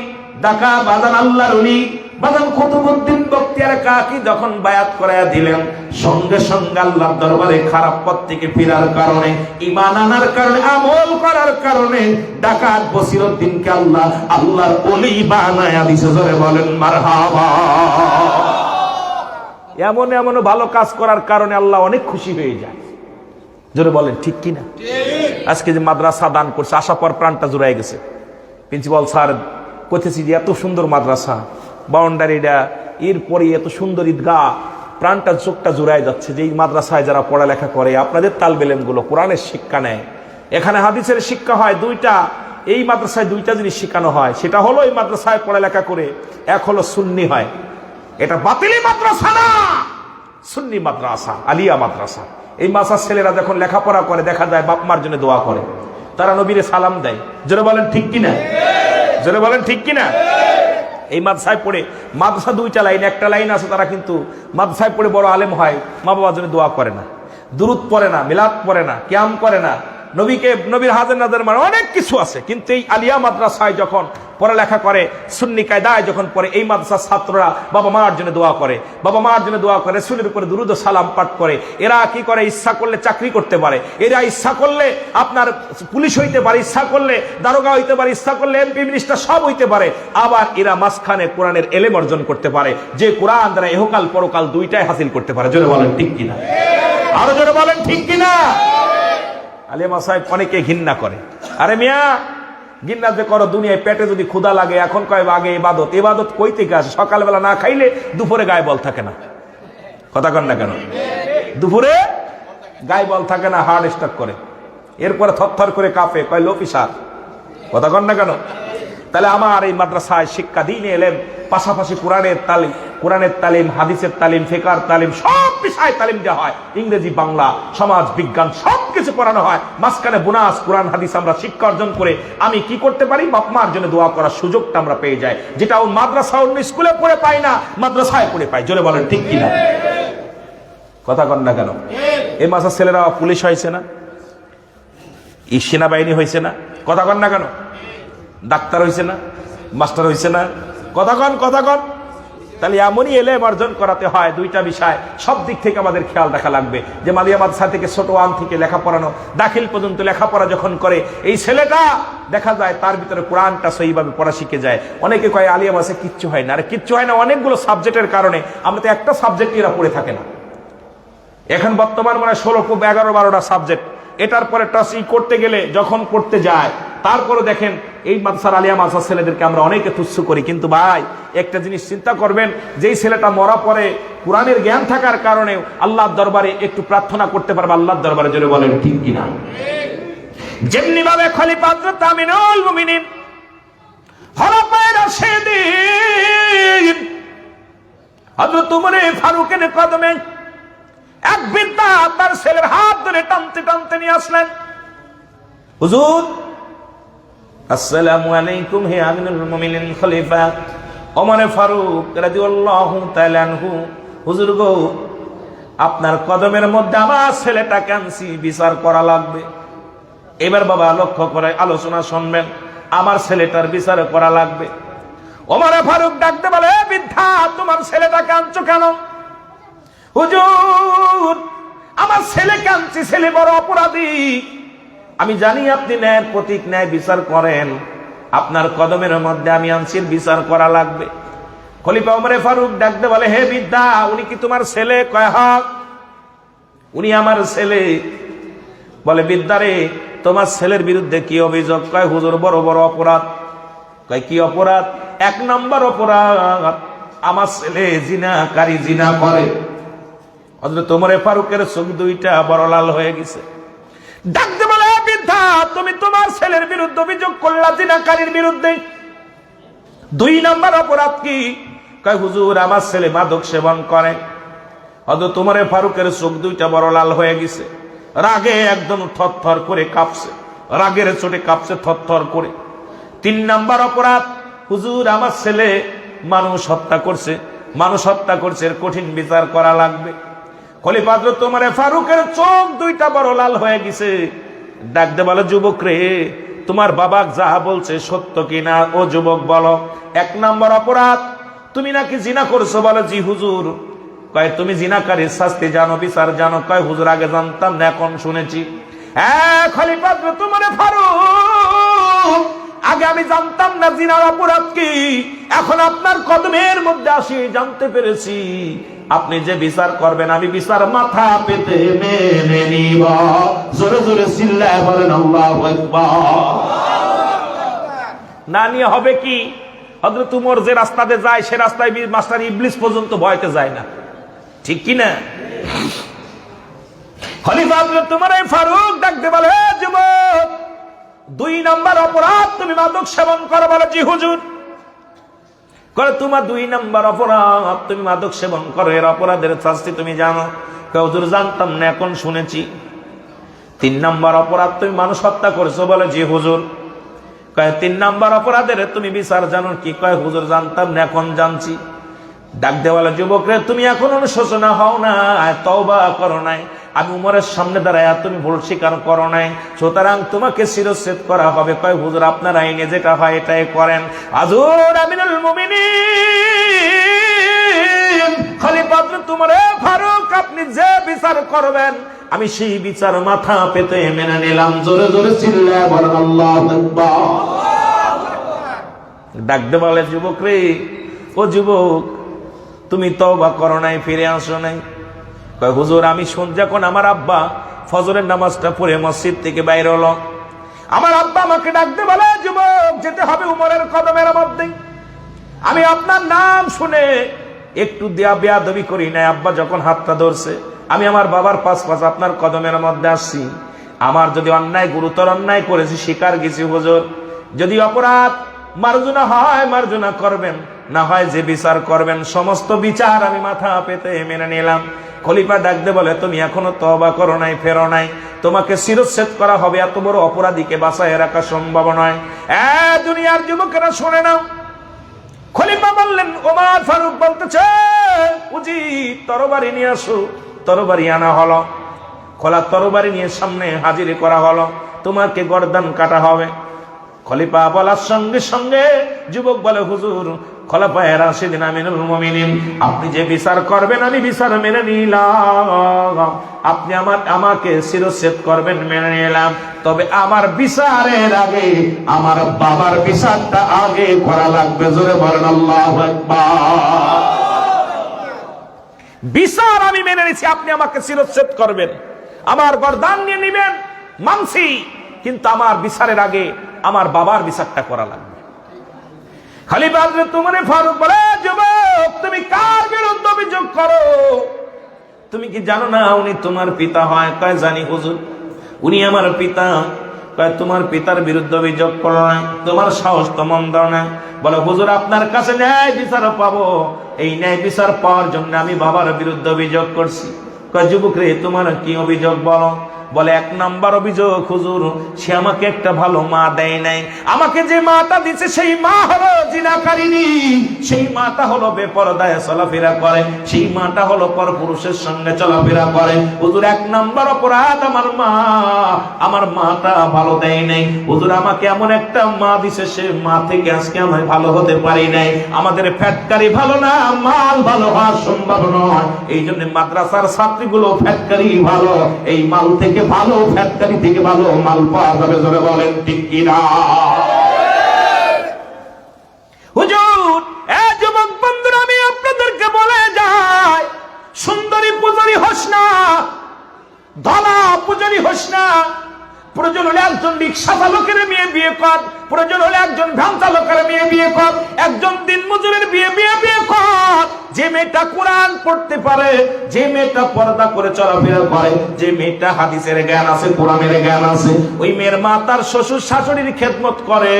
ডাকা বাজান, আল্লাহর ওলি বাজান কুতুবউদ্দিন বখতিয়ার কাকি যখন বায়াত করায়া দিলেন, সঙ্গে সঙ্গে আল্লাহর দরবারে খারাপ পথ থেকে ফেরার কারণে, ঈমান আনার কারণে, আমল করার কারণে ডাকাত বসিরউদ্দিনকে আল্লাহ আল্লাহর ওলি বানায়া দিয়েছে। জোরে বলেন মারহাবা। এমন এমন ভালো কাজ করার কারণে আল্লাহ অনেক খুশি হয়ে যায়। জোরে বলেন ঠিক কিনা? আজকে যে মাদ্রাসা দান করছে, আসার পর প্রাণটা জুড়াই গেছে। প্রিন্সিপাল স্যার কইতেছি যে এত সুন্দর মাদ্রাসা, বাউন্ডারিটা, এরপরে এত সুন্দর ঈদগাহ, প্রাণটা চোখটা জুড়ায় যাচ্ছে যে এই মাদ্রাসায় যারা পড়ালেখা করে, আপনাদের তালবেলেম গুলো কোরআনের শিক্ষা নেয়, এখানে হাদিসের শিক্ষা হয়, দুইটা, এই মাদ্রাসায় দুইটা জিনিস শেখানো হয়। সেটা হলো এই মাদ্রাসায় পড়ালেখা করে এক হলো সুন্নি হয়, এটা বাতিলি মাদ্রাসা না, সুন্নি মাদ্রাসা, আলিয়া মাদ্রাসা। এই মাদ্রাসার ছেলেরা যখন লেখাপড়া করে দেখা যায় বাপ মার জন্য দোয়া করে, তারা নবীরে সালাম দেয়। জোরে বলেন ঠিক কিনা? জোরে বলেন ঠিক কিনা? এই মাদ্রাসায় পড়ে, মাদ্রাসা দুইটা লাইন, একটা লাইন আছে তারা কিন্তু মাদ্রাসায় পড়ে বড় আলেম হয়, মা বাবার জন্য দোয়া করে না, দুরুদ পড়ে না, মিলাদ পড়ে না, কিয়াম করে না, নবীর হাজার নাজার মানে অনেক কিছু আছে। কিন্তু এই আলিয়া মাদ্রাসায় যখন পড়ালেখা করে, সুন্নি কায়দায় যখন পড়ে, এই মাদ্রাসার ছাত্ররা বাবা মার জন্য দোয়া করে, বাবা মার জন্য দোয়া করে, রাসূলের উপরে দুরূদ ও সালাম পাঠ করে। এরা কি করে? ইচ্ছা করলে চাকরি করতে পারে, এরা ইচ্ছা করলে আপনার পুলিশ হইতে পারে, ইচ্ছা করলে দারোগা হইতে পারে, ইচ্ছা করলে এমপি মিনিস্টার সব হইতে পারে। আবার এরা মাঝখানে কোরআনের এলেম অর্জন করতে পারে, যে কোরআন দ্বারা ইহকাল পরকাল দুইটাই হাসিল করতে পারে। জোরে বলেন ঠিক কিনা? আরো জোরে বলেন ঠিক কিনা? আলেমা সাহেব অনেকে ঘৃণা করে। আরে মিয়া, ঘৃণা যে করো, দুনিয়ায় পেটে যদি ক্ষুধা লাগে, এখন কয় আগে ইবাদত। ইবাদত কই থেকে আসে? সকালবেলা না খাইলে দুপুরে গায়ে বল থাকে না। কথা কন না কেন? দুপুরে গায়ে বল থাকে না, হার্ট স্ট্রোক করে, এরপরে থরথর করে কাঁপে, কয় লো প্রেসার। কথা কন না কেন? তাহলে আমার এই মাদ্রাসায় শিক্ষা দিনে এলেম, পাশাপাশি কোরআনের তালিম, হাদিসের তালিম, ফিকহের তালিম, সব বিষয় তালিম দেওয়া হয়। ইংরেজি, বাংলা, সমাজ বিজ্ঞান সবকিছু পড়ানো হয়। মাঝখানে বোনাস কোরআন হাদিস আমরা শিক্ষা অর্জন করে আমি কি করতে পারি? বাপ মার জন্য দোয়া করার সুযোগটা আমরা পেয়ে যাই, যেটা ও মাদ্রাসা অন্য স্কুলে পড়ে পাই না, মাদ্রাসায় পড়ে পাই। জোরে বলেন ঠিক কিনা? কথা কন না কেন? এই মাসের ছেলেরা পুলিশ হয়েছে না, সেনাবাহিনী হয়েছে না? কথা কন না কেন? ডাক্তার হয়েছে না, মাস্টার হয়েছে না? কথা কন, কথা কন। তাহলে এমনই এলেম অর্জন করাতে হয়। দুইটা বিষয় সব দিক থেকে আমাদের খেয়াল রাখা লাগবে। যে মালিয়া মাদ্রাসা থেকে ছোট ওয়ান থেকে লেখা পড়ানো, দাখিল পর্যন্ত লেখাপড়া যখন করে, এই ছেলেটা দেখা যায় তার ভিতরে কোরআনটা সহিভাবে পড়া শিখে যায়। অনেকে কয় আলিয়া মাদ্রাসায় কিচ্ছু হয় না। আরে কিচ্ছু হয় না, অনেকগুলো সাবজেক্টের কারণে। আমরা তো একটা সাবজেক্ট এরা পড়ে থাকে না। এখন বর্তমান মানে 11-12টা সাবজেক্ট। এটার পরে টাসি করতে গেলে যখন করতে যায়, তারপরে দেখেন এই মাদ্রাসার আলিয়া মাদ্রাসার ছেলেদেরকে আমরা অনেকে তুচ্ছ করি। কিন্তু ভাই, একটা জিনিস চিন্তা করবেন, যেই ছেলেটা মরা পরে কোরআনের জ্ঞান থাকার কারণে আল্লাহর দরবারে একটু প্রার্থনা করতে পারবে, আল্লাহর দরবারে জোরে বলেন ঠিক কিনা? যেমনি ভাবে খলিফা হযরত আমিনুল মুমিনিন খলিফায়ে রাশিদিন হযরত ওমর ফারুকের কদমে এক বৃদ্ধা তার ছেলের হাত ধরে টানতে টানতে নিয়ে আসলেন। হুজুর, আসসালামু আলাইকুম, হে আমিনুল মুমিনিন খলিফা ওমর ফারুক রাদিয়াল্লাহু তাআলা আনহু। হুজুর গো, আপনার কদমের মধ্যে আমার ছেলেটাকে আনছি, বিচার করা লাগবে। এবার বাবা লক্ষ্য করে আলোচনা শুনবেন, আমার ছেলেটার বিচার করা লাগবে। ওমর ফারুক ডাকতে বলে, বৃদ্ধা, তোমার ছেলেটাকে আনছো কেন? হুজুর, আমার ছেলেকে আনছি, ছেলে বড় অপরাধী। আমি জানি আপনি ন্যায়ের প্রতীক, ন্যায় বিচার করেন। আপনার কদমের মধ্যে আমি আনছি, বিচার করা লাগবে। খলিফা ওমর ফারুক ডাকতে বলে, হে বৃদ্ধা, উনি কি তোমার ছেলে? কয় হক, উনি আমার ছেলে। বলে, বৃদ্ধারে, তোমার ছেলের বিরুদ্ধে কি অভিযোগ? কয়, হুজুর, বড় বড় অপরাধ। কয়, কি অপরাধ? 1 নম্বর অপরাধ, আমার ছেলে জিনাকারী, জিনা করে। হযরত ওমর ফারুকের চোখ দুইটা বড় লাল হয়ে গেছে। ডাকতে বলে, বৃদ্ধা, তুমি তোমার ছেলের বিরুদ্ধে অভিযোগ করলা জিনাকারীর বিরুদ্ধে, 2 নম্বর অপরাধ কি? কয়, হুজুর, আমার ছেলে মাদক সেবন করে। হযরত ওমর ফারুকের চোখ দুইটা বড় লাল হয়ে গেছে, রাগে একদম থরথর করে কাঁপছে, রাগের চোটে কাঁপছে থরথর করে। 3 নম্বর অপরাধ, হুজুর, আমার ছেলে মানুষ হত্যা করছে, মানুষ হত্যা করছে, এর কঠিন বিচার করা লাগবে। খলিফা হযরত ওমর ফারুকের চোখ দুইটা বড় লাল হয়ে গেছে। ডাকতে বলে, যুবক রে, তোমার বাবা যা বলছে সত্য কিনা? ও যুবক, বলো। 1 নম্বর অপরাধ, তুমি নাকি জিনা করছো। বলে, জি হুজুর। কয়, তুমি জিনাকারীর শাস্তি জানো, বিচার জানো? কয়, হুজুর, আগে জানতাম না, এখন শুনেছি। হ্যাঁ খলিফা হযরত ওমর ফারুক, আগে আমি জানতাম না জিনার অপরাধ কি, এখন আপনার কদমের মধ্যে আসি জানতে পেরেছি। আপনি যে বিচার করবেন, আমি বিচার মাথা পেতে মেনে নিব। জোরে জোরে চিল্লায় বলেন আল্লাহু আকবার। না নিয়ে হবে কি? হযরত ওমর যে রাস্তাতে যায়, সে রাস্তায় মাস্টার ইবলিস পর্যন্ত ভয়তে যায় না, ঠিক কি না? খলিফা হযরত ওমর ফারুক ডাকতে বলে, যুবক, 2 নম্বর অপরাধ, তুমি মাদক সেবন করো। বলে, জি হুজুর। করে, তোমার 2 নম্বর অপরাধ, তুমি মাদক সেবন করো, এর অপরাধের শাস্তি তুমি জানো? কয়, হুজুর, জানতাম না, এখন শুনেছি। 3 নম্বর অপরাধ, তুমি মানুষ হত্যা করেছো। বলে, জি হুজুর। কয়, 3 নম্বর অপরাধের তুমি বিচার জানো কি? কয়, হুজুর, জানতাম না, এখন জানছি। ডাক দেওয়ালা, যুবক রে, তুমি এখন অনুশোচনা হও না, তওবা করো নাই, আমি উমরের সামনে দাঁড়ায় তুমি ভুল স্বীকার করো নাই, সুতরাং তোমাকে শিরচ্ছেদ করা হবে। কয়, হুজুর, আপনার আইনে যেটা হয় এটাই করেন। হুজুর আমিনুল মুমিনিন খলিফা হযরত ওমর ফারুক, আপনি যে বিচার করবেন আমি সেই বিচার মাথা পেতে মেনে নিলাম। জোরে জোরে চিল্লায় বলেন আল্লাহু আকবার। ডাকতে বলে, যুবক রে, ও যুবক, তুমি তওবা করো নাই, ফিরে আসো নাই। কয় হুজুর আমি যখন আমার আব্বা ফজরের নামাজটা পড়ে মসজিদ থেকে বাইরে হলো, আমার আব্বা আমাকে ডাকতে বলে, যুবক যেতে হবে উমরের কদমের মধ্যে। আমি আপনার নাম শুনে একটু দেয়া বেয়াদবি করি নাই। আব্বা যখন হাতটা ধরছে, আমি আমার বাবার পাশ আপনার কদমের মধ্যে আসছি। আমার যদি অন্যায়, গুরুতর অন্যায় করেছি, স্বীকার গেছি হুজুর। যদি অপরাধ মার্জনা হয় মার্জনা করবেন, না হয় যে বিচার করবেন সমস্ত বিচার আমি মাথা পেতে মেনে নিলাম। খলিফা ডাকতে বলে, তুমি এখনো তওবা করো নাই, ফেরো নাই, তোমাকে শিরচ্ছেদ করা হবে। এত বড় অপরাধীকে বাঁচায় রাখা সম্ভব নয়। দুনিয়ার যুবকেরা শুনে নাও। খলিফা বললেন, ওমর ফারুক বলতেছে, উচিত তরবারি নিয়ে আসো। তরবারি আনা হলো, খোলা তরবারি নিয়ে সামনে হাজির করা হলো, তোমাকে গর্দান কাটা হবে। খলিফা বলার সঙ্গে সঙ্গে যুবক বলে, হুজুর খলিফায়ে রাশিদিন আমিনুল মুমিনিন, আপনি যে বিচার করবেন আমি বিচার মেনে নিলাম। আপনি আমাকে শিরচ্ছেদ করবেন মেনে নিলাম, তবে আমার বিচারের আগে আমার বাবার বিচারটা আগে করা লাগবে। জোরে বলেন আল্লাহু আকবার। বিচার আমি মেনে নিছি, আপনি আমাকে শিরচ্ছেদ করবেন, আমার গর্দান নিয়ে নিবেন, মানছি, কিন্তু আমার বিচারের আগে আমার বাবার বিচারটা করা লাগবে। খলিফা হযরত ওমর ফারুক বলে, যুবক তুমি কার বিরুদ্ধে অভিযোগ করো? তুমি কি জানো না উনি তোমার পিতা হয়? কয় জানি হুজুর, উনি আমার পিতা। কয় তোমার পিতার বিরুদ্ধে অভিযোগ করো না, তোমার সাহস তো মন্দ না। বলে হুজুর আপনার কাছে ন্যায় বিচার পাবো, এই ন্যায় বিচার পাওয়ার জন্য আমি বাবার বিরুদ্ধে অভিযোগ করছি। কয় যুবক রে, তোমার কি অভিযোগ বলো? বলে এক নাম্বার অভিযোগ হুজুর, সে আমাকে একটা ভালো মা দেয় নাই। আমাকে যে মাটা দিছে সেই মা হলো জিনাকারিনী, সেই মাটা হলো বেপরদায় চলাফেরা করে, সেই মাটা হলো পরপুরুষের সঙ্গে চলাফেরা করে। হুজুর এক নাম্বার অপরাধ আমার মাটা ভালো দেয় নাই। হুজুর আমাকে এমন একটা মা দিছে, সে মা থেকে আজকে আমি ভালো হতে পারি নাই। আমাদের ফ্যাটকারি ভালো না, মাল ভালো হওয়া সম্ভব নয়। এই জন্য মাদ্রাসার ছাত্রীগুলো ফ্যাটকারি ভালো, এই মাল থেকে ভালো, ফ্যাক্টরি থেকে ভালো মাল পাওয়া যাবে। জোরে বলেন ঠিক কিনা? হুজুর যুবক বন্ধুরা, আমি আপনাদেরকে বলে যাই, সুন্দরী পূজারি হোস না, ধলা পূজারি হোস না। প্রয়োজন হলে একজন রিক্সা চালকের মেয়ে বিয়ে কর, প্রয়োজন হলে একজন ভ্যান চালকের মেয়ে বিয়ে কর, একজন দিনমজুরের বিয়ে কর। যে মেয়েটা কোরআন পড়তে পারে, যে মেয়েটা পর্দা করে চলাফেরা করে, যে মেয়েটা হাদিসের জ্ঞান আছে, কোরআনের জ্ঞান আছে, ওই মেয়ের মা তার শ্বশুর শাশুড়ির খেদমত করে,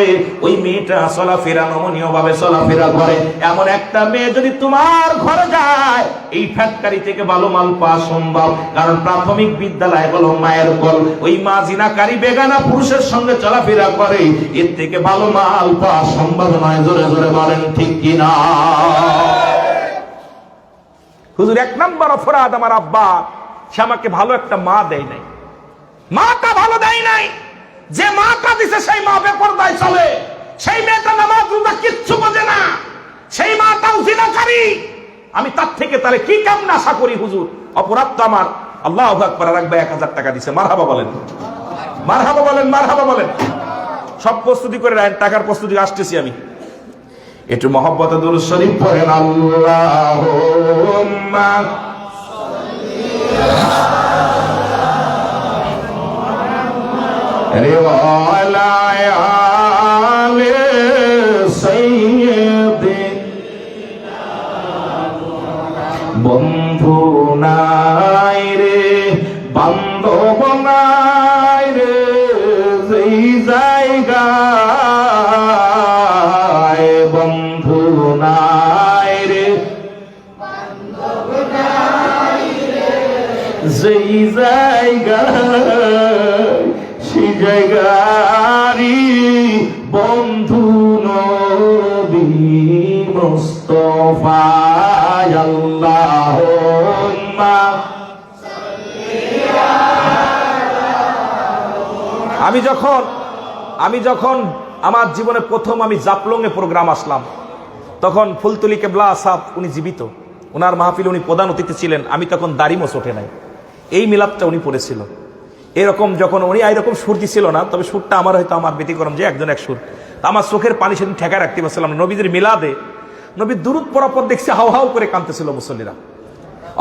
ওই মেয়েটা চলাফেরা নমনীয় ভাবে চলাফেরা করে, এমন একটা মেয়ে যদি তোমার ঘরে যায়, এই ফ্যাক্টরি থেকে ভালো মাল পাওয়া সম্ভব। কারণ প্রাথমিক বিদ্যালয় হলো মায়ের কোল। ওই মা জিনাকারী বেগানা পুরুষের সঙ্গে চলাফেরা করে, এর থেকে ভালো মাল পাওয়া সম্ভব নয়। জোরে জোরে বলেন ঠিক কিনা? হুজুর এক নাম্বার অপরাধ আমার আব্বা, সে আমাকে ভালো একটা মা দেয় নাই, মাটা ভালো দেয় নাই। যে মাটা দিছে সেই মা বেপরদায় চলে, সেই মেয়েটা নামাজ রোজা কিচ্ছু বোঝে না, সেই মাটাও জিনাকারী। আমি তার থেকে তাহলে কি কেমন আশা করি? হুজুর অপরাধ তো আমার। আল্লাহু আকবার। রাখবে 1000 টাকা দিছে, মারহাবা বলেন, মারহাবা বলেন, মারহাবা বলেন। সব প্রস্তুতি করে রাখেন, টাকার প্রস্তুতি আসতেছি আমি। একটু মহব্বতে দুরূদ শরীফ পড়েন। আল্লাহুম্মা রিওয়ালা আলে সাইয়্যিদিনা বন্ধু নাই রে, বান্ধব নাই রে, যেই জায়গা বন্ধু নাই রে, যেই জায়গা সেই জায়গারই বন্ধু নবী মুস্তাফা। আল্লাহুম্মা আমি যখন আমার জীবনে প্রথম আমি জাপলংয়ে প্রোগ্রাম আসলাম, তখন ফুলতলি কেবলা সাহেব উনি জীবিত, ওনার মাহফিলে উনি প্রধান অতিথি ছিলেন। আমি তখন দাড়ি মোছ ওঠে নাই, এই মিলাদটা উনি পড়েছিল। এরকম যখন উনি এইরকম সুর দিছিল না, তবে সুরটা আমার হয়তো আমার ব্যতিক্রম, যে একজন এক সুর। আমার চোখের পানি সেদিন ঠেকায় রাখতে পারছিলাম। নবীদের মিলাদে নবীর দুরূদ পড়ার পর দেখছি হাউ হাউ করে কাঁদতেছিল মুসল্লিরা।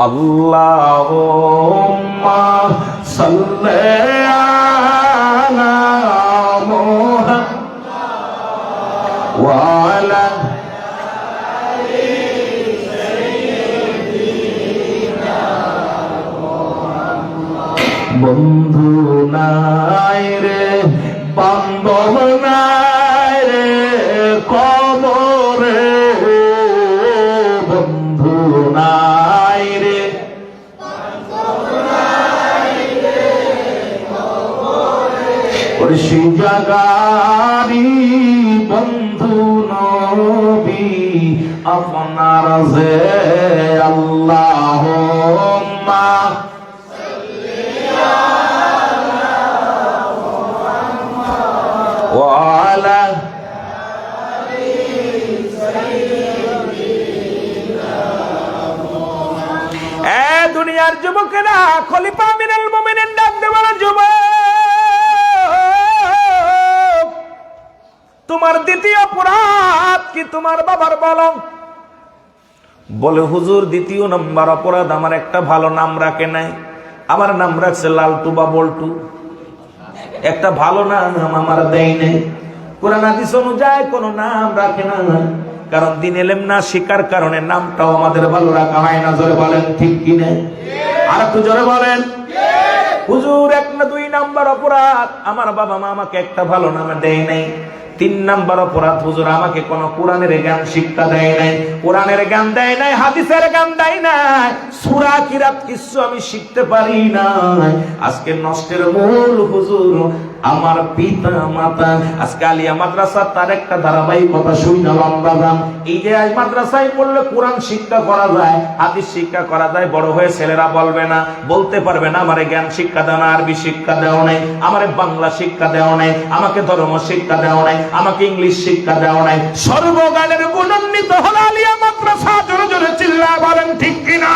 আল্লাহুম্মা সাল্লি আলা মুহাম্মাদ ওয়া আলা বন্ধু নাই রে বান্ধব নাই রে কবরে বন্ধু নাই রে ওরে জাগারি বন্ধু নবী আপনার যে আল্লাহুম্মা وعلى দুনিয়ার যুবকেরা খলিফা আমিরুল মুমিনিন ডাক দেওয়ার যুবক তোমার দ্বিতীয় অপরাধ কি তোমার বাবার বলো বলে হুজুর দ্বিতীয় নাম্বার অপরাধ আমার একটা ভালো নাম রাখে নাই আমার নাম রাখছে লালটু বা বল্টু একটা ভালো নাম আমার দেয় নেই কোরআন হাদিস অনুযায়ী কোন নাম রাখে না কারণ দিন এলেম না শিকার কারণে নামটাও আমাদের ভালো রাখা হয় না জোরে বলেন ঠিক কি না আর একটু জোরে বলেন হুজুর এক না দুই নাম্বার অপরাধ আমার বাবা মা আমাকে একটা ভালো নাম দেয় নাই তিন নাম্বার অপরাধ হুজুর আমাকে কোন কোরআনের জ্ঞান শিক্ষা দেয় নাই কোরআনের জ্ঞান দেয় নাই হাদিসের জ্ঞান দেয় নাই সূরা কিরাত কিছু আমি শিখতে পারি না আজকে নষ্টের মূল হুজুর আমার পিতা মাতা আজকে আলিয়া মাদ্রাসা তার একটা ধারাবাহিকতা শুনে লম্বা দাম এই যে আজ মাদ্রাসায় পড়লে কোরআন শিক্ষা করা যায় হাদিস শিক্ষা করা যায় বড় হয়ে ছেলেরা বলবে না বলতে পারবে না আমারে জ্ঞান শিক্ষা দাও না আরবি শিক্ষা দাও নাই আমারে বাংলা শিক্ষা দাও নাই আমাকে ধর্ম শিক্ষা দাও নাই আমাকে ইংলিশ শিক্ষা দাও নাই সর্বজ্ঞানের গুণান্বিত হলো আলিয়া মাদ্রাসা জোরে জোরে চিল্লায় বলেন ঠিক কিনা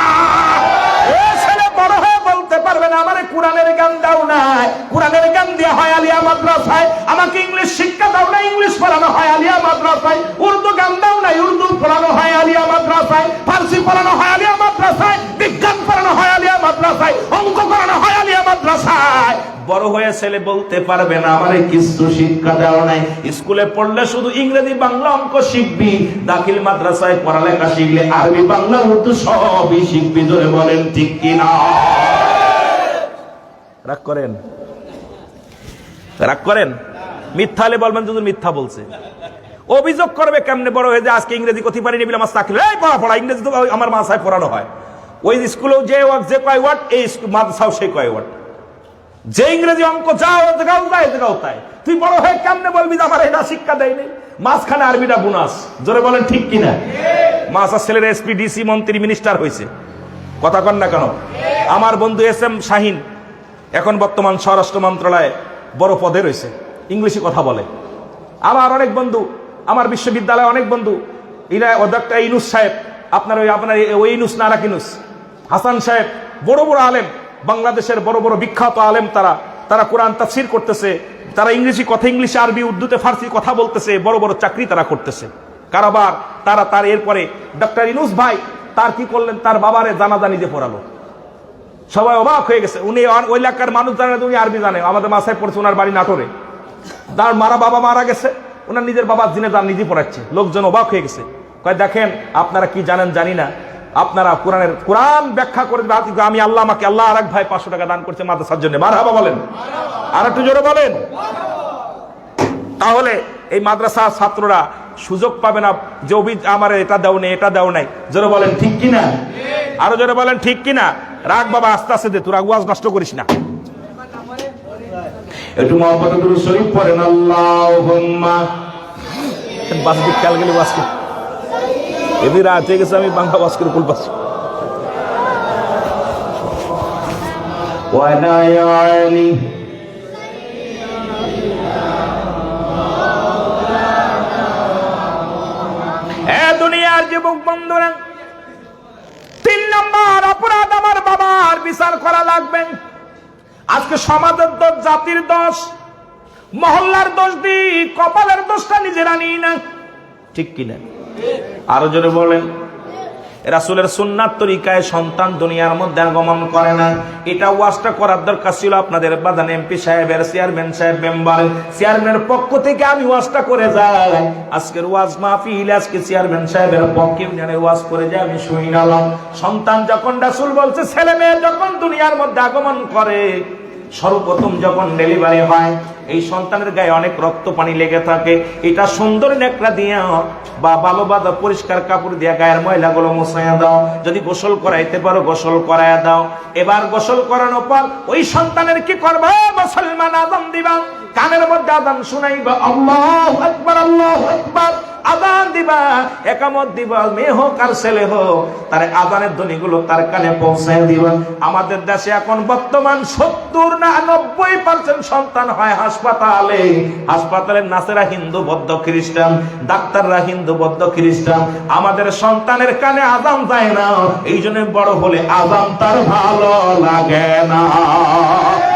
ছেলে বড় হয়ে বলতে পারবে না আমারে কোরআনের জ্ঞান দাও নাই কোরআনের জ্ঞান দেওয়া হয় আলিয়া মাদ্রাসায় আমাকে ইংলিশ শিক্ষা দাও না ইংলিশ পড়ানো হয় আলিয়া মাদ্রাসায় উর্দু জ্ঞান দাও না উর্দু পড়ানো হয় আলিয়া মাদ্রাসায় ফার্সি পড়ানো হয় আলিয়া মাদ্রাসায় বিজ্ঞান পড়ানো হয় আলিয়া মাদ্রাসায় অঙ্ক পড়ানো হয় আলিয়া মাদ্রাসায় বড় হয়ে ছেলে বলতে পারবে না আমারে কিছু শিক্ষা দেওয়া নাই স্কুলে পড়লে শুধু ইংরেজি বাংলা অঙ্ক শিখবি দাখিল মাদ্রাসায় পড়ালেখা শিখলে আরবি বাংলা উর্দু সবই শিখবি জোরে বলেন ঠিক কিনা রাগ করেন মিথ্যা হলে বলবেন যদি মিথ্যা বলছে অভিযোগ করবে কেমনে বড় হয়ে যে আজকে ইংরেজি কথা পারিনি বলে আমার চাকরি এই পড়া ইংরেজি তো আমার মাসায় পড়ানো হয় ওই স্কুলেও যে কয় ওয়ার্ড এই মাদ্রাসাও সেই কয় ওয়ার্ড যে ইংরেজি অঙ্ক যাও তাই তুই বড় হয়ে কেমনে বলবি যে আমার এটা শিক্ষা দেয়নি মাঝখানে আরবিটা বোনাস জোরে বলেন ঠিক কিনা মাসার ছেলের এসপি ডিসি মন্ত্রী মিনিস্টার হয়েছে কথা কন না কেন আমার বন্ধু এস এম শাহিন এখন বর্তমান স্বরাষ্ট্র মন্ত্রণালয়ে বড় পদে রয়েছে ইংলিশে কথা বলে আমার অনেক বন্ধু আমার বিশ্ববিদ্যালয়ে অনেক বন্ধু ডক্টর ইনুস সাহেব আপনার ওই ইনুস না রাকিনুস হাসান সাহেব বড় বড় আলেম বাংলাদেশের বড় বড় বিখ্যাত আলেম তারা কোরআন তাফসীর করতেছে তারা ইংরেজি কথা ইংলিশে আরবি উর্দুতে ফার্সি কথা বলতেছে বড় বড় চাকরি তারা করতেছে কারবার তার এরপরে ডক্টর ইনুস ভাই তার কি করলেন তার বাবারে জানাজা নিজে পড়ালো সবাই অবাক হয়ে গেছে উনি ওই এলাকার মানুষ জানে উনি আরবি জানে আমাদের মাসায় পড়ছে ওনার বাড়ি নাটোরে তার বাবা মারা গেছে ওনার নিজের বাবা জিনে তার নিজে পড়াচ্ছে লোকজন অবাক হয়ে গেছে কয় দেখেন আপনারা কি জানেন জানি না আপনারা কোরআন ব্যাখ্যা করে আমি আল্লাহ আমাকে আল্লাহ আর এক ভাই 500 টাকা দান করছে মাদ্রাসার জন্য মারহাবা বলেন আর একটু জোরে বলেন তাহলে এই মাদ্রাসা ছাত্ররা সুযোগ পাবে না যে আমার এটা দাও নাই জোরে বলেন ঠিক কিনা আরো জোরে বলেন ঠিক কিনা রাগ বাবা আস্তে আস্তে দে তোর আগুয়াজ নষ্ট করিস না একটু মুহাম্মদ দুরূদ শরীফ পড়েন আল্লাহুম্মা বাসকে খেয়াল গেলে বাসকে এদিকে রাত হয়ে গেছে আমি বাংলা বাসকের কুল পাচ্ছি ওয়ানা ইয়ানি দুনিয়ার যুবক বন্ধুরা 3 নম্বর অপরাধ আমার বাবার বিচার করা লাগবে আজকে সমাজের দোষ জাতির দোষ মহল্লার দোষ দি কপালের দোষটা নিজেরা নিই না ঠিক কিনা আরো জোরে বলেন রাসূলের সুন্নাত তরিকায় সন্তান দুনিয়ার মধ্যে আগমন করে না। এটা ওয়াজটা করার দরকার ছিল আপনাদের বাদান এমপি সাহেবের, চেয়ারম্যান সাহেব, মেম্বার, চেয়ারম্যানের পক্ষ থেকে আমি ওয়াজটা করে যাই। আজকের ওয়াজ মাহফিল আজকে চেয়ারম্যান সাহেবের পক্ষে ইউনিয়নের ওয়াজ করে যাই, আমি শুনালাম। সন্তান যখন রাসূল বলছে ছেলে মেয়ে যখন দুনিয়ার মধ্যে আগমন করে, সর্বপ্রথম যখন ডেলিভারি হয় এই সন্তানের গায়ে অনেক রক্ত পানি লেগে থাকে। এটা সুন্দর নেকড়া দিয়া বা ভালো বাঁধা পরিষ্কার কাপড় দিয়া গায়ের ময়লাগুলো মুছাইয়া দাও। যদি গোসল করাইতে পারো গোসল করাইয়া দাও। এবার গোসল করানোর পর ওই সন্তানের কি করবা? মুসলমান আযান দিবা, কানের মধ্যে আযান শুনাইবা, আল্লাহু আকবার আল্লাহু আকবার আযান দিবা, একামত দিবা। মেয়ে হোক আর ছেলে হোক, তার আযানের ধ্বনিগুলো তার কানে পৌঁছায় দিবা। আমাদের দেশে এখন বর্তমান 70 না 90% সন্তান হয় হাসপাতালে। হাসপাতালের নার্সেরা হিন্দু, বৌদ্ধ, খ্রিস্টান, ডাক্তাররা হিন্দু, বৌদ্ধ, খ্রিস্টান। আমাদের সন্তানের কানে আযান যায় না, এই জন্য বড় হলে আযান তার ভালো লাগে না।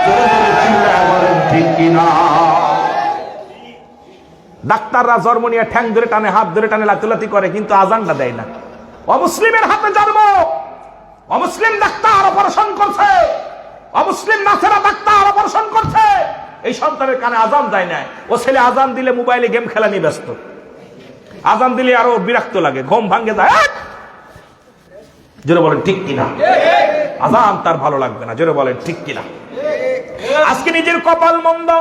চিন্তা করেন ঠিক কিনা? ডাক্তাররা জন্ম নিয়ে ঠ্যাং ধরে টানে, হাত ধরে টানে, লাথি করে, কিন্তু আজানটা দেয় না। অমুসলিমের হাতে জন্ম, অমুসলিম ডাক্তার অপারেশন করছে, অমুসলিম নার্সেরা ডাক্তার অপারেশন করছে, এই সন্তানের কানে আজান যায় না। ও ছেলে আজান দিলে মোবাইলে গেম খেলা নিয়ে ব্যস্ত, আজান দিলে আরো বিরক্ত লাগে, ঘুম ভাঙ্গে যায়। জোরে বলেন ঠিক কিনা? আজান তার ভালো লাগবে না। জোরে বলেন ঠিক কিনা? আজকে নিজের কপাল মন্দ।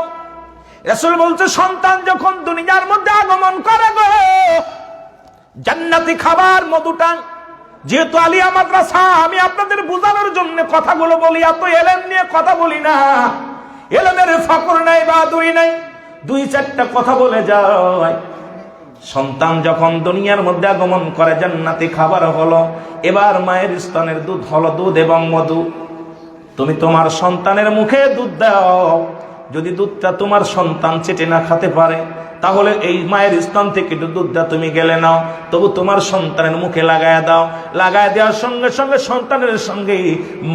রাসূল বলছে সন্তান যখন দুনিয়ার মধ্যে আগমন করে গো, জান্নাতি খাবার মধুটা, যেহেতু আলিয়া মাদ্রাসা, আমি আপনাদের বোঝানোর জন্য কথাগুলো বলি, এত এলেম নিয়ে কথা বলি না। এলেমের ফকর নাই বা দুই নাই, 2-4টা কথা বলে যায়। সন্তান যখন দুনিয়ার মধ্যে আগমন করে জান্নাতি খাবার হলো, এবার মায়ের স্তনের দুধ হলো দুধ এবং মধু। তুমি তোমার সন্তানের মুখে দুধ দাও, যদি দুধটা তোমার সন্তান চেটে না খেতে পারে, তাহলে এই মায়ের স্তন থেকে দুধটা তুমি গেলে নাও, তবু তোমার সন্তানের মুখে লাগায় দাও। লাগায় দেওয়ার সঙ্গে সঙ্গে সন্তানের সঙ্গে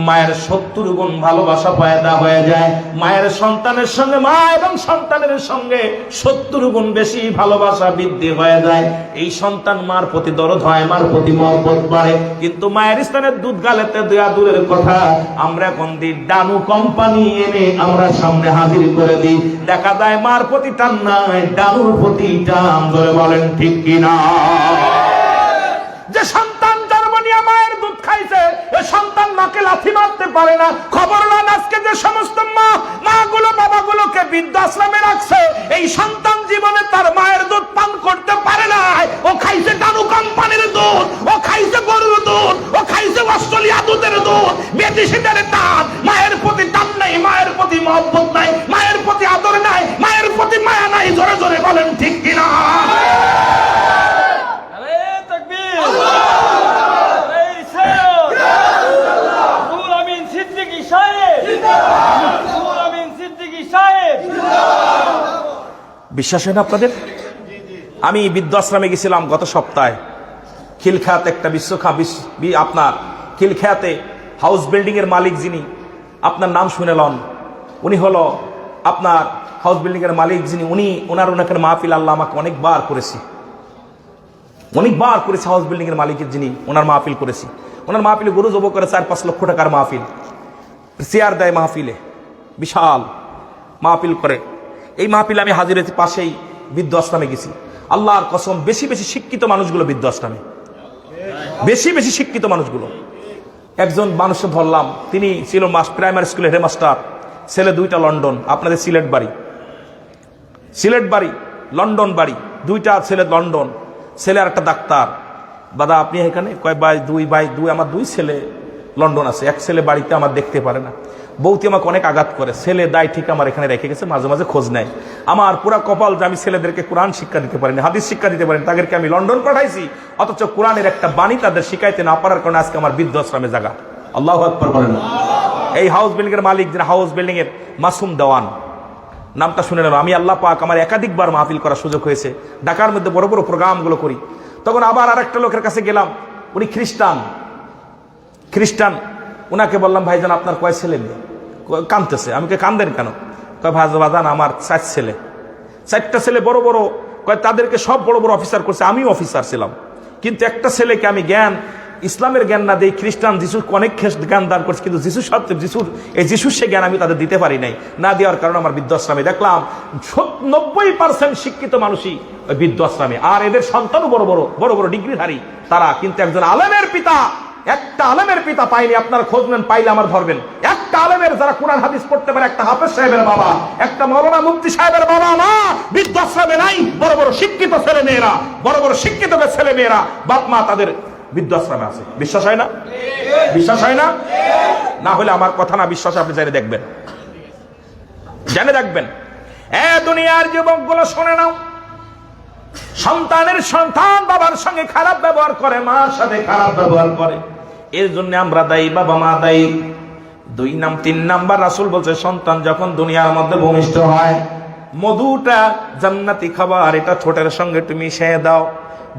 মায়ের 70 গুণ ভালোবাসা পয়দা হয়ে যায়। মায়ের সন্তানের সঙ্গে, মা এবং সন্তানের সঙ্গে 70 গুণ বেশি ভালোবাসা বৃদ্ধি হয়ে যায়। এই সন্তান মার প্রতি দরদ হয়, মার প্রতি মহব্বত বাড়ে। কিন্তু মায়ের স্তনের দুধ গালেতে দেওয়া দূরের কথা, আমরা এখন দিই ডানু কোম্পানি এনে আমরা সামনে হাজির করে দিই। দেখা যায় মার প্রতি টান নাই, ডানুর প্রতি টান। ধরে বলেন ঠিক কিনা? যে সন্তান জন্ম নিয়ে মায়ের দুধ খাইছে, এ সন্তান মাকে লাথি মারতে পারে না। খবর নেন আজকে যে সমস্ত মাগুলো বাবাগুলোকে বৃদ্ধাশ্রমে রাখছে, এই সন্তান জীবনে তার মায়ের দুধ পান করতে পারে না। ও খাইছে ডানু কোম্পানির দুধ, ও খাইছে গরুর দুধ, ও খাইছে অস্ট্রেলিয়া দুধের দুধ, বিদেশিদের টান। মায়ের প্রতি টান নাই, মায়ের প্রতি মহব্বত নাই, মায়ের প্রতি আদর নাই, মায়ের প্রতি মায়া নাই। জোরে জোরে বলেন ঠিক কিনা? বিশ্বাস হয় না আপনাদের? আমি বৃদ্ধাশ্রমে গেছিলাম গত সপ্তাহে। খিলখ্যাত একটা আপনার খিলখ্যাতে হাউস বিল্ডিং এর মালিক, যিনি আপনার নাম শুনেলেন, উনি হলো আপনার হাউস বিল্ডিং এর মালিক, যিনি ওনার মাহফিল আল্লাহ আমাকে অনেকবার করেছি হাউস বিল্ডিং এর মালিকের, যিনি ওনার মাহফিল করেছি। ওনার মাহফিলে গরু জব করে 4-5 লক্ষ টাকার মাহফিল, চেয়ার দেয় মাহফিলে, বিশাল মাহফিল করে। এই মাহফিলে আমি হাজির হয়েছি, পাশেই বৃদ্ধাশ্রমে গেছি। আল্লাহর কসম, বেশি বেশি শিক্ষিত মানুষগুলো বৃদ্ধাশ্রমে, বেশি বেশি শিক্ষিত মানুষগুলো। একজন মানুষকে ধরলাম, তিনি ছিল প্রাইমারি স্কুলের হেডমাস্টার, ছেলে 2টা লন্ডন, আপনাদের সিলেট বাড়ি লন্ডন বাড়ি, 2টা ছেলে লন্ডন, ছেলে আর একটা ডাক্তার। দাদা আপনি এখানে? কয় ভাই দুই, আমার 2 ছেলে লন্ডন আছে, এক ছেলে বাড়িতে আমার দেখতে পারে না। বউতি আমাকে অনেক আঘাত করে, ছেলে দায় ঠিক আমার এখানে রেখে গেছে, মাঝে মাঝে খোঁজ নেয়। আমার পুরা কপাল যে আমি ছেলেদেরকে কোরআন শিক্ষা দিতে পারিনি, হাদিস শিক্ষা দিতে পারিনি। তাদেরকে আমি লন্ডন পাঠাইছি, অথচ কোরআনের একটা বাণী তাদের শিখাইতে না পারার কারণে আজকে আমার বৃদ্ধাশ্রমে জায়গা। আল্লাহু আকবার বলেন। এই হাউস বিল্ডিং এর মালিক, যিনি হাউস বিল্ডিং এর মাসুম দেওয়ান, নামটা শুনে নেন। আমি আল্লাহ পাক আমার একাধিকবার মাহফিল করার সুযোগ হয়েছে, ঢাকার মধ্যে বড় বড় প্রোগ্রামগুলো করি। তখন আবার আরেকটা লোকের কাছে গেলাম, উনি খ্রিস্টান। উনাকে বললাম ভাইজান আপনার কয় ছেলে মেয়ে? কাঁদতেছে। আমি কান্দেন কেন? কয় ভাইজান আমার 4 ছেলে, 4টা ছেলে বড় বড়। কয় তাদেরকে সব বড় বড় অফিসার করছে, আমিও অফিসার ছিলাম, কিন্তু একটা ছেলেকে আমি জ্ঞান ইসলামের জ্ঞান না দেই, খ্রিস্টান যিশুর অনেক জ্ঞান দান করছে, কিন্তু যিশুর সে জ্ঞান আমি তাদের দিতে পারি নাই। না দেওয়ার কারণে আমার বৃদ্ধাশ্রমে দেখলাম 90% শিক্ষিত মানুষই ওই বৃদ্ধাশ্রমে, আর এদের সন্তানও বড় বড় ডিগ্রিধারী তারা, কিন্তু একজন আলেমের পিতা, একটা আলেমের পিতা পাইনি। আপনারা খোঁজ নেন, পাইলে আমার ধরবেন। একটা আলেমের যারা কোরআন হাদিস পড়তে পারে, একটা হাফেজ সাহেবের বাবা, একটা মৌলানা মুফতি সাহেবের বাবা মা বৃদ্ধাশ্রমে নাই। বড় শিক্ষিত ছেলে মেয়েরা, বড় শিক্ষিত ছেলে মেয়েরা, বাপ মা তাদের বৃদ্ধাশ্রমে আছে। বিশ্বাস হয় না? বিশ্বাস হয় না? না হলে আমার কথা না বিশ্বাস আপনি জেনে দেখবেন, জেনে দেখবেন। দুনিয়ার যুবকগুলো শুনে নাও, সন্তান বাবার সঙ্গে খারাপ ব্যবহার করে, মার সাথে খারাপ ব্যবহার করে, এর জন্য আমরা দায়ী, বাবা মা দায়ী। 3 নাম্বার রাসূল বলছে, সন্তান যখন দুনিয়ার মধ্যে ভূমিষ্ঠ হয়, মধুটা জান্নাতি খাবার এটা ঠোঁটের সঙ্গে তুমি মিশিয়ে দাও।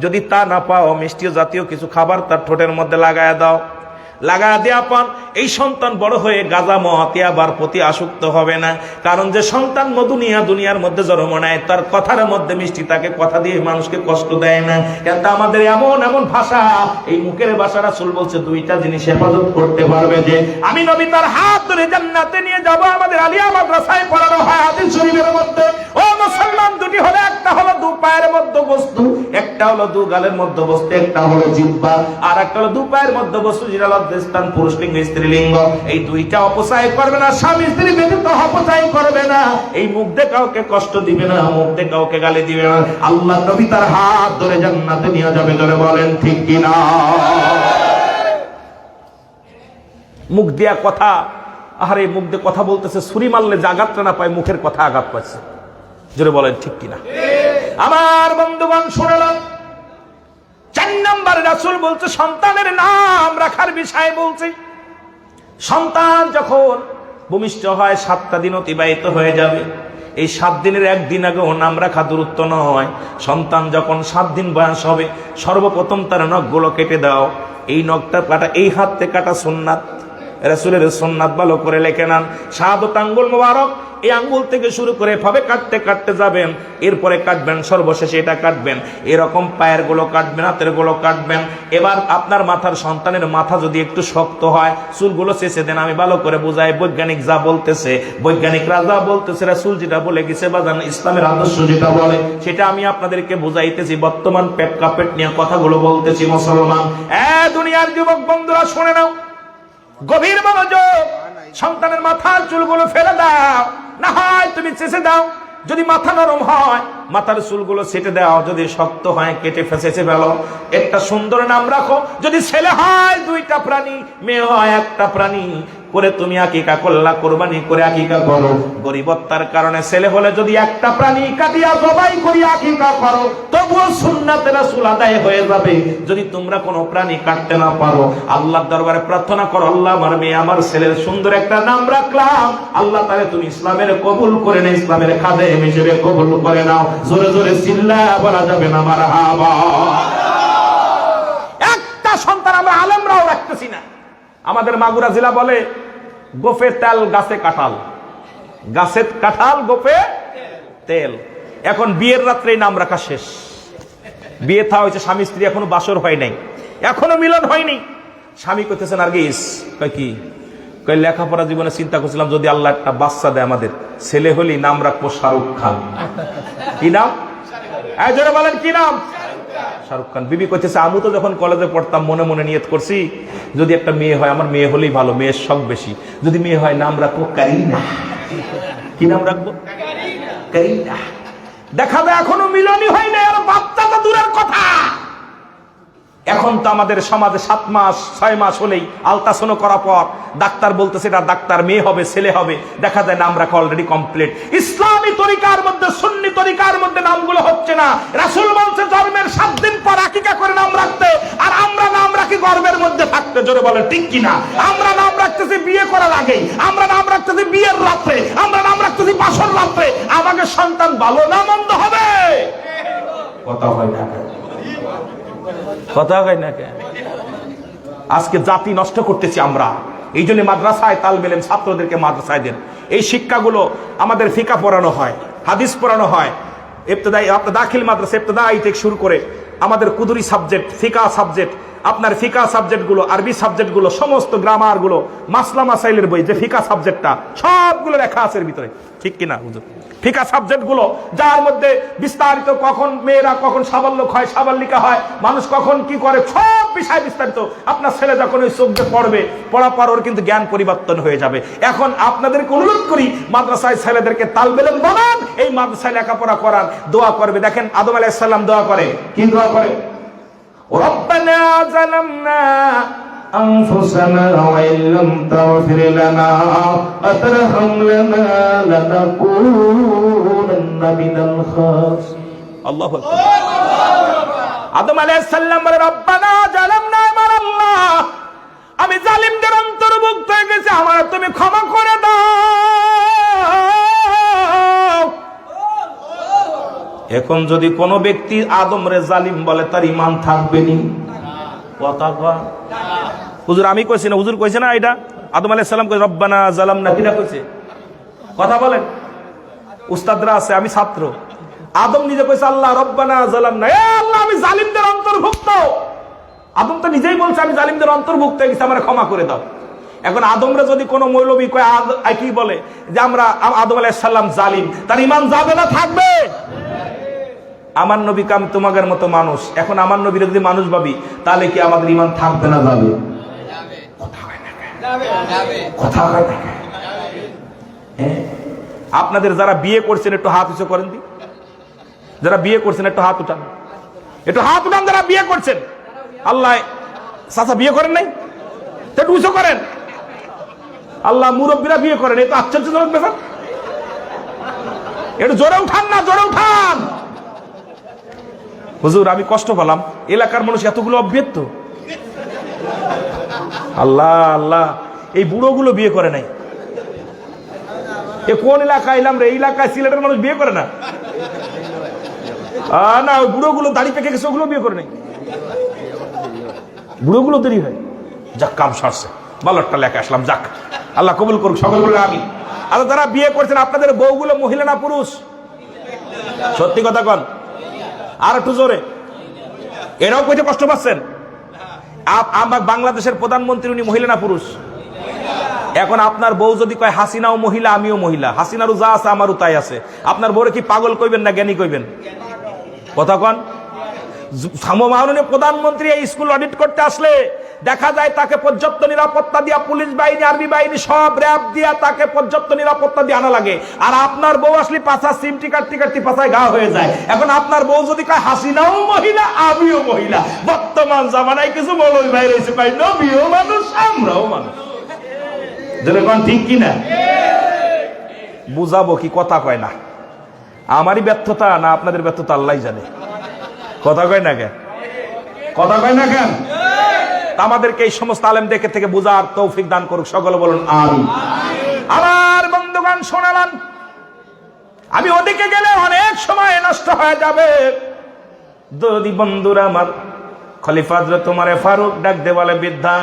যদি তা না পাও, মিষ্টি জাতীয় কিছু খাবার তার ঠোঁটের মধ্যে লাগায় দাও। লাগা দেওয়া পান এই সন্তান বড় হয়ে গাঁজা মদ ইয়াবার প্রতি আসক্ত হবে না। কারণ যে সন্তান দুনিয়ার মধ্যে জন্ম নেয়, তার কথার মধ্যে মিষ্টি, তাকে কথা দিয়ে মানুষকে কষ্ট দেয় না। কিন্তু আমাদের এমন ভাষা, এই মুখের ভাষা, রাসূল বলছে 2টা জিনিস হেফাজত করতে পারবে যে আমি নবী তার হাত ধরে জান্নাতে নিয়ে যাব। আমাদের আলিয়া মাদ্রাসায় পড়ানো হয় হাদিস শরীফের মধ্যে, ও মুসলমান, 2টি হলো, একটা হলো 2 পায়ের মধ্যে বস্তু, একটা হলো 2 গালের মধ্যে বস্তু, একটা হলো জিহ্বা, আর একটা হলো 2 পায়ের মধ্যে বস্তু, যেটা স্থান পুরুষলিঙ্গ স্ত্রীলিঙ্গ। এই 2টা অপচয় করবে না, স্বামী স্ত্রী ব্যতীত অপচয় করবে না। এই মুখ দিয়ে কাউকে কষ্ট দিবে না, মুখ দিয়ে কাউকে গালি দিবে না। আল্লাহ নবী তার হাত ধরে জান্নাতে নিয়ে যাবে, ধরে বলেন ঠিক কিনা? মুখ দিয়া কথা, আরে মুখ দিয়ে কথা বলতেছে, ছুরি মারলে যে আঘাতটা না পায়, মুখের কথা আঘাত পাচ্ছে, জোরে বলেন ঠিক কিনা? আমার বন্ধুগণ শুনলাম, 4 নাম্বার রাসূল বলছে সন্তানের নাম রাখার বিষয়ে বলছে। সন্তান যখন ভূমিষ্ঠ হয় 7টা দিন অতিবাহিত হয়ে যাবে। এই 7 দিনের একদিন আগেও নাম রাখা দূরত্ব নয়। সন্তান যখন 7 দিন বয়স হবে, সর্বপ্রথম তার নখগুলো কেটে দাও। এই নখটা কাটা, এই হাত থেকে কাটা সুন্নাত, রাসূলের সুন্নাত ভালো করে লেখে নেন। শাহাদাত আঙ্গুল মোবারক, এই আঙ্গুল থেকে শুরু করে ভাবে কাটতে যাবেন, এরপরে কাটবেন, সর্বশেষে এটা কাটবেন। এরকম পায়ের গুলো কাটবেন, হাতের গুলো কাটবেন। এবার আপনার মাথার, সন্তানের মাথা যদি একটু শক্ত হয়, চুলগুলো চেঁচে দেন। আমি ভালো করে বুঝাই, বৈজ্ঞানিক যা বলতেছে, বৈজ্ঞানিকরা যা বলতেছে, রাসূল যেটা বলে গেছে, বাজান ইসলামের আদর্শ যেটা বলে, সেটা আমি আপনাদেরকে বুঝাইতেছি। বর্তমান প্রেক্ষাপট নিয়ে কথাগুলো বলতেছি। মুসলমান, দুনিয়ার যুবক বন্ধুরা শুনে নাও, গভীর মনোযোগ। সন্তানের মাথার চুলগুলো ফেলে দাও, না হয় তুমি চেঁচে দাও। যদি মাথা নরম হয়, মাথার চুলগুলো ছেটে দাও। যদি শক্ত হয়, কেটে ফেসে ফেলো। একটা সুন্দর নাম রাখো। যদি ছেলে হয় 2টা প্রাণী, মেয়ে হয় 1টা প্রাণী করে তুমি আকিকা করলা, কোরবানি করে আকিকা করো। গরিবত্তার কারণে ছেলে হলে যদি 1টা প্রাণী কাটিয়া জবাই করি আকিকা করো, তবুও সুন্নাতে রাসূল আদায় হয়ে যাবে। যদি তোমরা কোনো প্রাণী কাটতে না পারো, আল্লাহর দরবারে প্রার্থনা করো, আল্লাহ আমার মেয়ে আমার ছেলের সুন্দর একটা নাম রাখলাম, আল্লাহ তাআলা তুমি ইসলামের কবুল করে নাও, ইসলামের খাদেম হিসেবে কবুল করে নাও। জোরে জোরে চিল্লা বলা যাবে না মারহাবা। একটা সন্তান আমরা আলেমরাও রাখতেছি না। আমাদের মাগুরা জেলা বলে, গোফে তেল গাছে কাঁঠাল, গাছে কাঁঠাল গোফে তেল। এখন বিয়ের রাত্রে নাম রাখা শেষ। বিয়ে থা হয়েছে, স্বামী স্ত্রী এখনো বাসর হয় নাই, এখনো মিলন হয়নি। স্বামী কইতেছে নার্গিস, কয় কি? কই লেখাপড়া জীবনে চিন্তা করছিলাম যদি আল্লাহ একটা বাচ্চা দেয়, আমাদের ছেলে হলি নাম রাখবো শাহরুখ খান। কি নাম? জোরে বলেন কি নাম? শাহরুখ খান। বিবি কইতেছে, আমি তো যখন কলেজে পড়তাম মনে মনে নিয়ত করছি, যদি একটা মেয়ে হয়, আমার মেয়ে হলেই ভালো, মেয়ের শখ বেশি। যদি মেয়ে হয় নাম রাখবো কারিনা। কি নাম রাখবো? কারিনা। দেখা যায় এখনো মিলনই হয় না, আর বাচ্চা তো দূরের কথা। এখন তো আমাদের সমাজে 7 মাস 6 মাস হলেই আলট্রাসাউন্ড করার পর ডাক্তার বলতেছে এটা ডাক্তার, মেয়ে হবে ছেলে হবে। দেখা যায় নাম রাখা অলরেডি কমপ্লিট। ইসলামী তরিকার মধ্যে, সুন্নি তরিকার মধ্যে নামগুলো হচ্ছে না। রাসূল বলছে জন্মের 7 দিন পর আকিকা করে নাম রাখতে, আর আমরা নাম রাখি গর্ভের মধ্যে থাকতে। জোরে বলে ঠিক কিনা? আমরা নাম রাখতেছি বিয়ে করার আগে, আমরা নাম রাখতেছি বিয়ের রাত্রে, আমরা নাম রাখতেছি বাসর রাত্রে। আমাকে সন্তান ভালো না মন্দ হবে, কথা হয় না, কথা হয় না কেন? আজকে জাতি নষ্ট করতেছি আমরা। এই জন্য মাদ্রাসায় তালবে ইলম ছাত্রদেরকে মাদ্রাসায় দেন। এই শিক্ষাগুলো আমাদের ফিকা পড়ানো হয়, হাদিস পড়ানো হয়, ইবতিদাই আপনার দাখিল মাদ্রাসা ইবতিদাই থেকে শুরু করে আমাদের কুদুরি সাবজেক্ট, ফিকা সাবজেক্ট, আপনার ফিকা সাবজেক্ট গুলো, আরবি সাবজেক্ট গুলো, সমস্ত গ্রামার গুলো, মাসলা মাসাইলের বই, যে ফিকা সাবজেক্টটা সবগুলো লেখা আছে এর ভিতরে, ঠিক কিনা হুজুর? ফিকা সাবজেক্ট গুলো, যার মধ্যে বিস্তারিত কখন মেয়েরা কখন সাবাল্যক হয়, সাবাল্লিকা হয়, মানুষ কখন কি করে, সব বিষয় বিস্তারিত। আপনার ছেলে যখন ওই চোখে পড়বে, পড়ার পর ওর কিন্তু জ্ঞান পরিবর্তন হয়ে যাবে। এখন আপনাদেরকে অনুরোধ করি, মাদ্রাসায় ছেলেদেরকে তালবেলেন বানান, এই মাদ্রাসায় লেখাপড়া করান, দোয়া করবে। দেখেন আদম আলাইহিস সালাম দোয়া করে, কি দোয়া করে? রব্বানা যালামনা أنفسنا وإن لم تغفر لنا وترحمنا لنكونن من الخاسرين الله أكبر আদম আলাইহিস সালাম বলে রব্বানা জালামনা, আমার আল্লাহ আমি জালিমদের অন্তর্ভুক্ত হয়ে গেছি, আমার তুমি ক্ষমা করে দাও। এখন যদি কোনো ব্যক্তি আদম রে জালিম বলে, তার ঈমান থাকবে নি? কথা কয় হুজুর আমি কইছি না, হুজুর কইছে না এটা? আদম আলাইহিস সালাম কই রব্বানা জালামনা, কিনা কইছে? কথা বলেন, উস্তাদরা আছে, আমি ছাত্র। আদম নিজে কইছে আল্লাহ রব্বানা জালামনা, এ আল্লাহ আমি জালিমদের অন্তর্ভুক্ত। আদম তো নিজেই বলছে আমি জালিমদের অন্তর্ভুক্ত হয়ে গেছি, আমার ক্ষমা করে দাও। এখন আদমরা যদি কোনো মৌলবী কয়, কি বলে যে আমরা আদম আলাইহিস সালাম জালিম, তার ঈমান যাবে না থাকবে? আমার নবী কাম তোমাদের মতো মানুষ, এখন আমার নবীর যদি মানুষ ভাবি, তাহলে কি আমাদের ঈমান থাকবে না যাবে? কথা হয় না। আপনাদের যারা বিয়ে করছেন একটু হাত উঁচু করেন দি, যারা বিয়ে করছেন একটু হাত উঠান, একটু হাত উঠান যারা বিয়ে করছেন। আল্লাহ চাচা বিয়ে করেন নাই, একটু উঁচু করেন। আল্লাহ মুরব্বীরা বিয়ে করেন, এই তো আশ্চর্যজনক ব্যাপার। একটু জোরে উঠান না, জোরে উঠান। হুজুর আমি কষ্ট পেলাম, এলাকার মানুষ এতগুলো অভ্যেত। আল্লাহ আল্লাহ, এই বুড়োগুলো বিয়ে করে নাই। এ কোন এলাকা এলাম রে? এই এলাকায় সিলেটের মানুষ বিয়ে করে না? না, ওই বুড়োগুলো দাড়ি পেকে গেছে, ওগুলো বিয়ে করে নাই। বুড়োগুলো দেরি হয়। যাক, কাম সারছে, ভালো একটা লেখা আসলাম। যাক, আল্লাহ কবুল করুক, সকল বলে আমি। আর যারা বিয়ে করছেন, আপনাদের বউগুলো মহিলা না পুরুষ? সত্যি কথা কন, আর একটু জোরে। এরাও কইতে কষ্ট পাচ্ছেন? আমার বাংলাদেশের প্রধানমন্ত্রী উনি মহিলা না পুরুষ? এখন আপনার বউ যদি কয় হাসিনাও মহিলা, আমিও মহিলা, হাসিনারও যা আছে আমারও তাই আছে, আপনার বউরে কি পাগল কইবেন না জ্ঞানী কইবেন? কথা কন। মাননীয় প্রধানমন্ত্রী এই স্কুল অডিট করতে আসলে দেখা যায় তাকে পর্যাপ্ত নিরাপত্তা দিয়া, পুলিশ বাহিনী, আর্মি বাহিনী, সব র্যাব দিয়া তাকে পর্যাপ্ত নিরাপত্তা দিয়ে আনা লাগে। আর আপনার বউ আসলে পাছা সিমটি কাটতে কাটতে পাছায় ঘা হয়ে যায়। এখন আপনার বউ যদি কয় হাসিনাও মহিলা, আমিও মহিলা, বর্তমান জামানায় কিছু মৌলবী ভাই রয়েছে, ভাই নবীও মানুষ, আমরাও মানুষ। ঠিক কিনা? বুঝাবো কি? কথা কয় না। আমারই ব্যর্থতা না আপনাদের ব্যর্থতা আল্লাহ জানে। কথা কয় না কেন? কথা কয় না কেন? আমাদেরকে এই সমস্ত আলেমদেরকে থেকে বুঝার তৌফিক দান করুক, সকলে বলুন আমিন। আমার বন্ধুগণ শোনালাম, আমি ওদিকে গেলে অনেক সময় নষ্ট হয়ে যাবে। যদি বন্ধুরা আমার খলিফা হযরত ওমর ফারুক ডাক দে বলে, বৃদ্ধা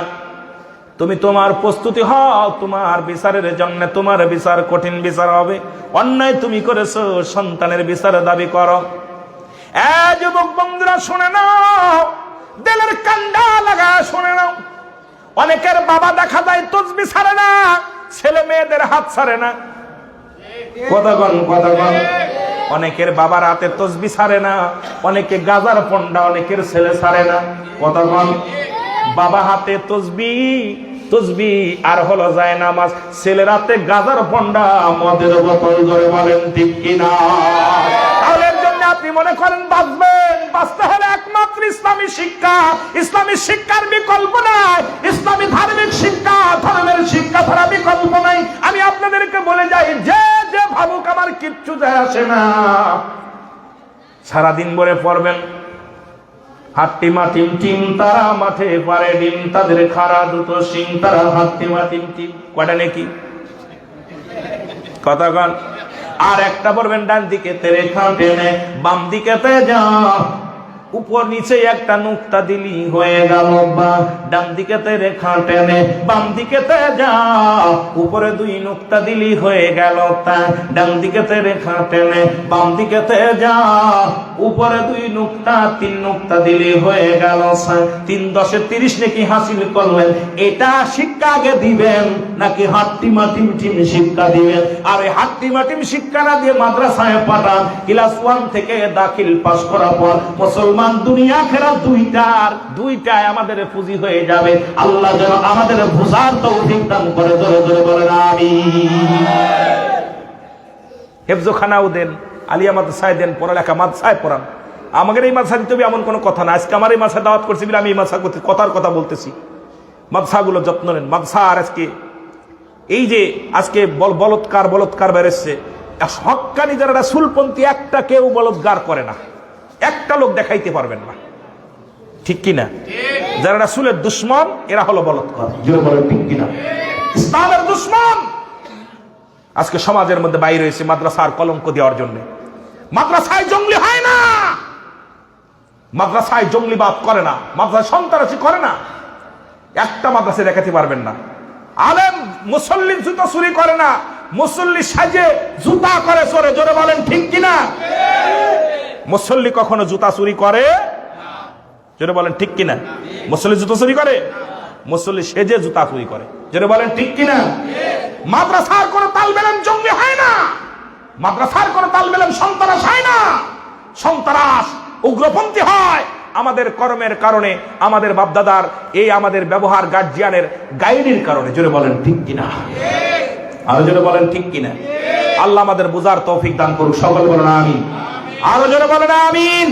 তুমি তোমার প্রস্তুতি হও, তোমার বিচারের জন্য, তোমার বিচার কঠিন বিচার হবে। অন্যায় তুমি করেছো, সন্তানের বিচারের দাবি করো। যুবক বন্ধুরা শুনে নাও, দিলের কান্ডা লাগা শুনে নাও। অনেকের বাবা দেখা যায় তসবি ছাড়ে না, ছেলে মেয়েদের হাত ছাড়ে না। কথা বল, কথা বল। অনেকের বাবার হাতে তসবি ছাড়ে না, অনেকে গাজার পন্ডা, অনেকের ছেলে ছাড়ে না। কথা বল। বাবা হাতে তসবি, তসবি আর হলো যায় নামাজ, ছেলের হাতে গাজার পন্ডা, মদের বোতল, ধরে বলেন ঠিক কিনা? তাহলে আপনি মনে করেন বাঁচবেন? বাঁচতে হলে একমাত্র ইসলামী শিক্ষা, ইসলামী শিক্ষার বিকল্প নাই। ইসলামী ধার্মিক শিক্ষা, ধর্মের শিক্ষা ছাড়া বিকল্প নাই। আমি আপনাদেরকে বলে যাই, যে যে ভাবুক আমার কিচ্ছু যায় আসে না, সারাদিন ভরে পড়বেন হাট্টিমা টিম টিম, তারা মাঠে পারে ডিম, তাদের খাড়া দুটো সিং, তারা হাট্টিমা টিম টিম। কয়টা নাকি? কথা কন। আর একটা পড়বেন ডান দিকে তেরে খাটে নে, বাম দিকে তে যা, উপর নিচে একটা নুক্তা দিলি হয়ে গেল বা। ডান দিকেতে রেখা টেনে বাম দিকেতে যা, উপরে 2 নুক্তা দিলি হয়ে গেল তা। ডান দিকেতে রেখা টেনে বাম দিকেতে যা, উপরে 2 নুক্তা 3 নুক্তা দিলি হয়ে গেল 3 10 30 নাকি হাসিল করলেন। এটা শিক্ষা আগে দিবেন নাকি হাট্টিমা টিম শিক্ষা দিবেন? আর এই হাট্টিমা টিম শিক্ষা না দিয়ে মাদ্রাসায় পাঠান, ক্লাস 1 থেকে দাখিল পাস করার পর মুসলমান দুনিয়া খেরা দুইটায় আমাদের পুঁজি হয়ে যাবে। আল্লাহ যেন আমাদের বুঝার তৌফিক দান করে। জোরে জোরে বলেন আমিন। হেফজখানাও দেন, আলিয়া মাদ্রাসায় দেন, পড়ালেখা মাদ্রাসায় পড়ান। আমাদের এই মাদ্রাসা দিতে হবে এমন কোনো কথা না। আজকে আমার এই মাদ্রাসা দাওয়াত করছি বলে আমি এই মাদ্রাসা কথার কথা বলতেছি। মাদ্রাসাগুলো যত্ন নেন। মাদ্রাসা আর আজকে এই যে আজকে বলৎকার বেড়েছে, হক্কানি যারা রাসূলপন্থী একটা কেউ বলৎকার করে না, একটা লোক দেখাইতে পারবেন না, ঠিক কিনা? যারা রাসূলের দুশমন এরা হলো বলৎকার। জোরে বলেন ঠিক কিনা? ইসলামের দুশমন আজকে সমাজের মধ্যে বাইরে হয়েছে মাদ্রাসার কলঙ্ক দেওয়ার জন্য। মাদ্রাসায় জঙ্গলি হয় না, মাদ্রাসায় জঙ্গলিবাদ করে না, মাদ্রাসায় সন্ত্রাসী করে না, একটা মাদ্রাসায় দেখাতে পারবেন না। আলেম মুসল্লি জুতা চুরি করে না, মুসল্লি সাজে জুতা করে চোরে। জোরে বলেন ঠিক কিনা? মুসল্লি কখনো জুতা চুরি করে? জোরে বলেন ঠিক কিনা? মুসল্লি জুতা চুরি করে? মুসল্লি সেজে জুতা চুরি করে। জোরে বলেন ঠিক কিনা? মাদ্রাসার কোন তালেব ইলম জঙ্গলি হয় না, মাদ্রাসার কোন তালেব ইলম সন্ত্রাস হয় না। সন্ত্রাস উগ্রপন্থী হয় আমাদের কর্মের কারণে, আমাদের বাপদাদার এই আমাদের ব্যবহার গার্জিয়ানের গাইডের কারণে। জোরে বলেন ঠিক কিনা? আরো জোরে বলেন ঠিক কিনা? আল্লাহ আমাদের বুঝার তৌফিক দান করুক। সকল বলেন আমিন। আরো জোরে বলেন আমিন।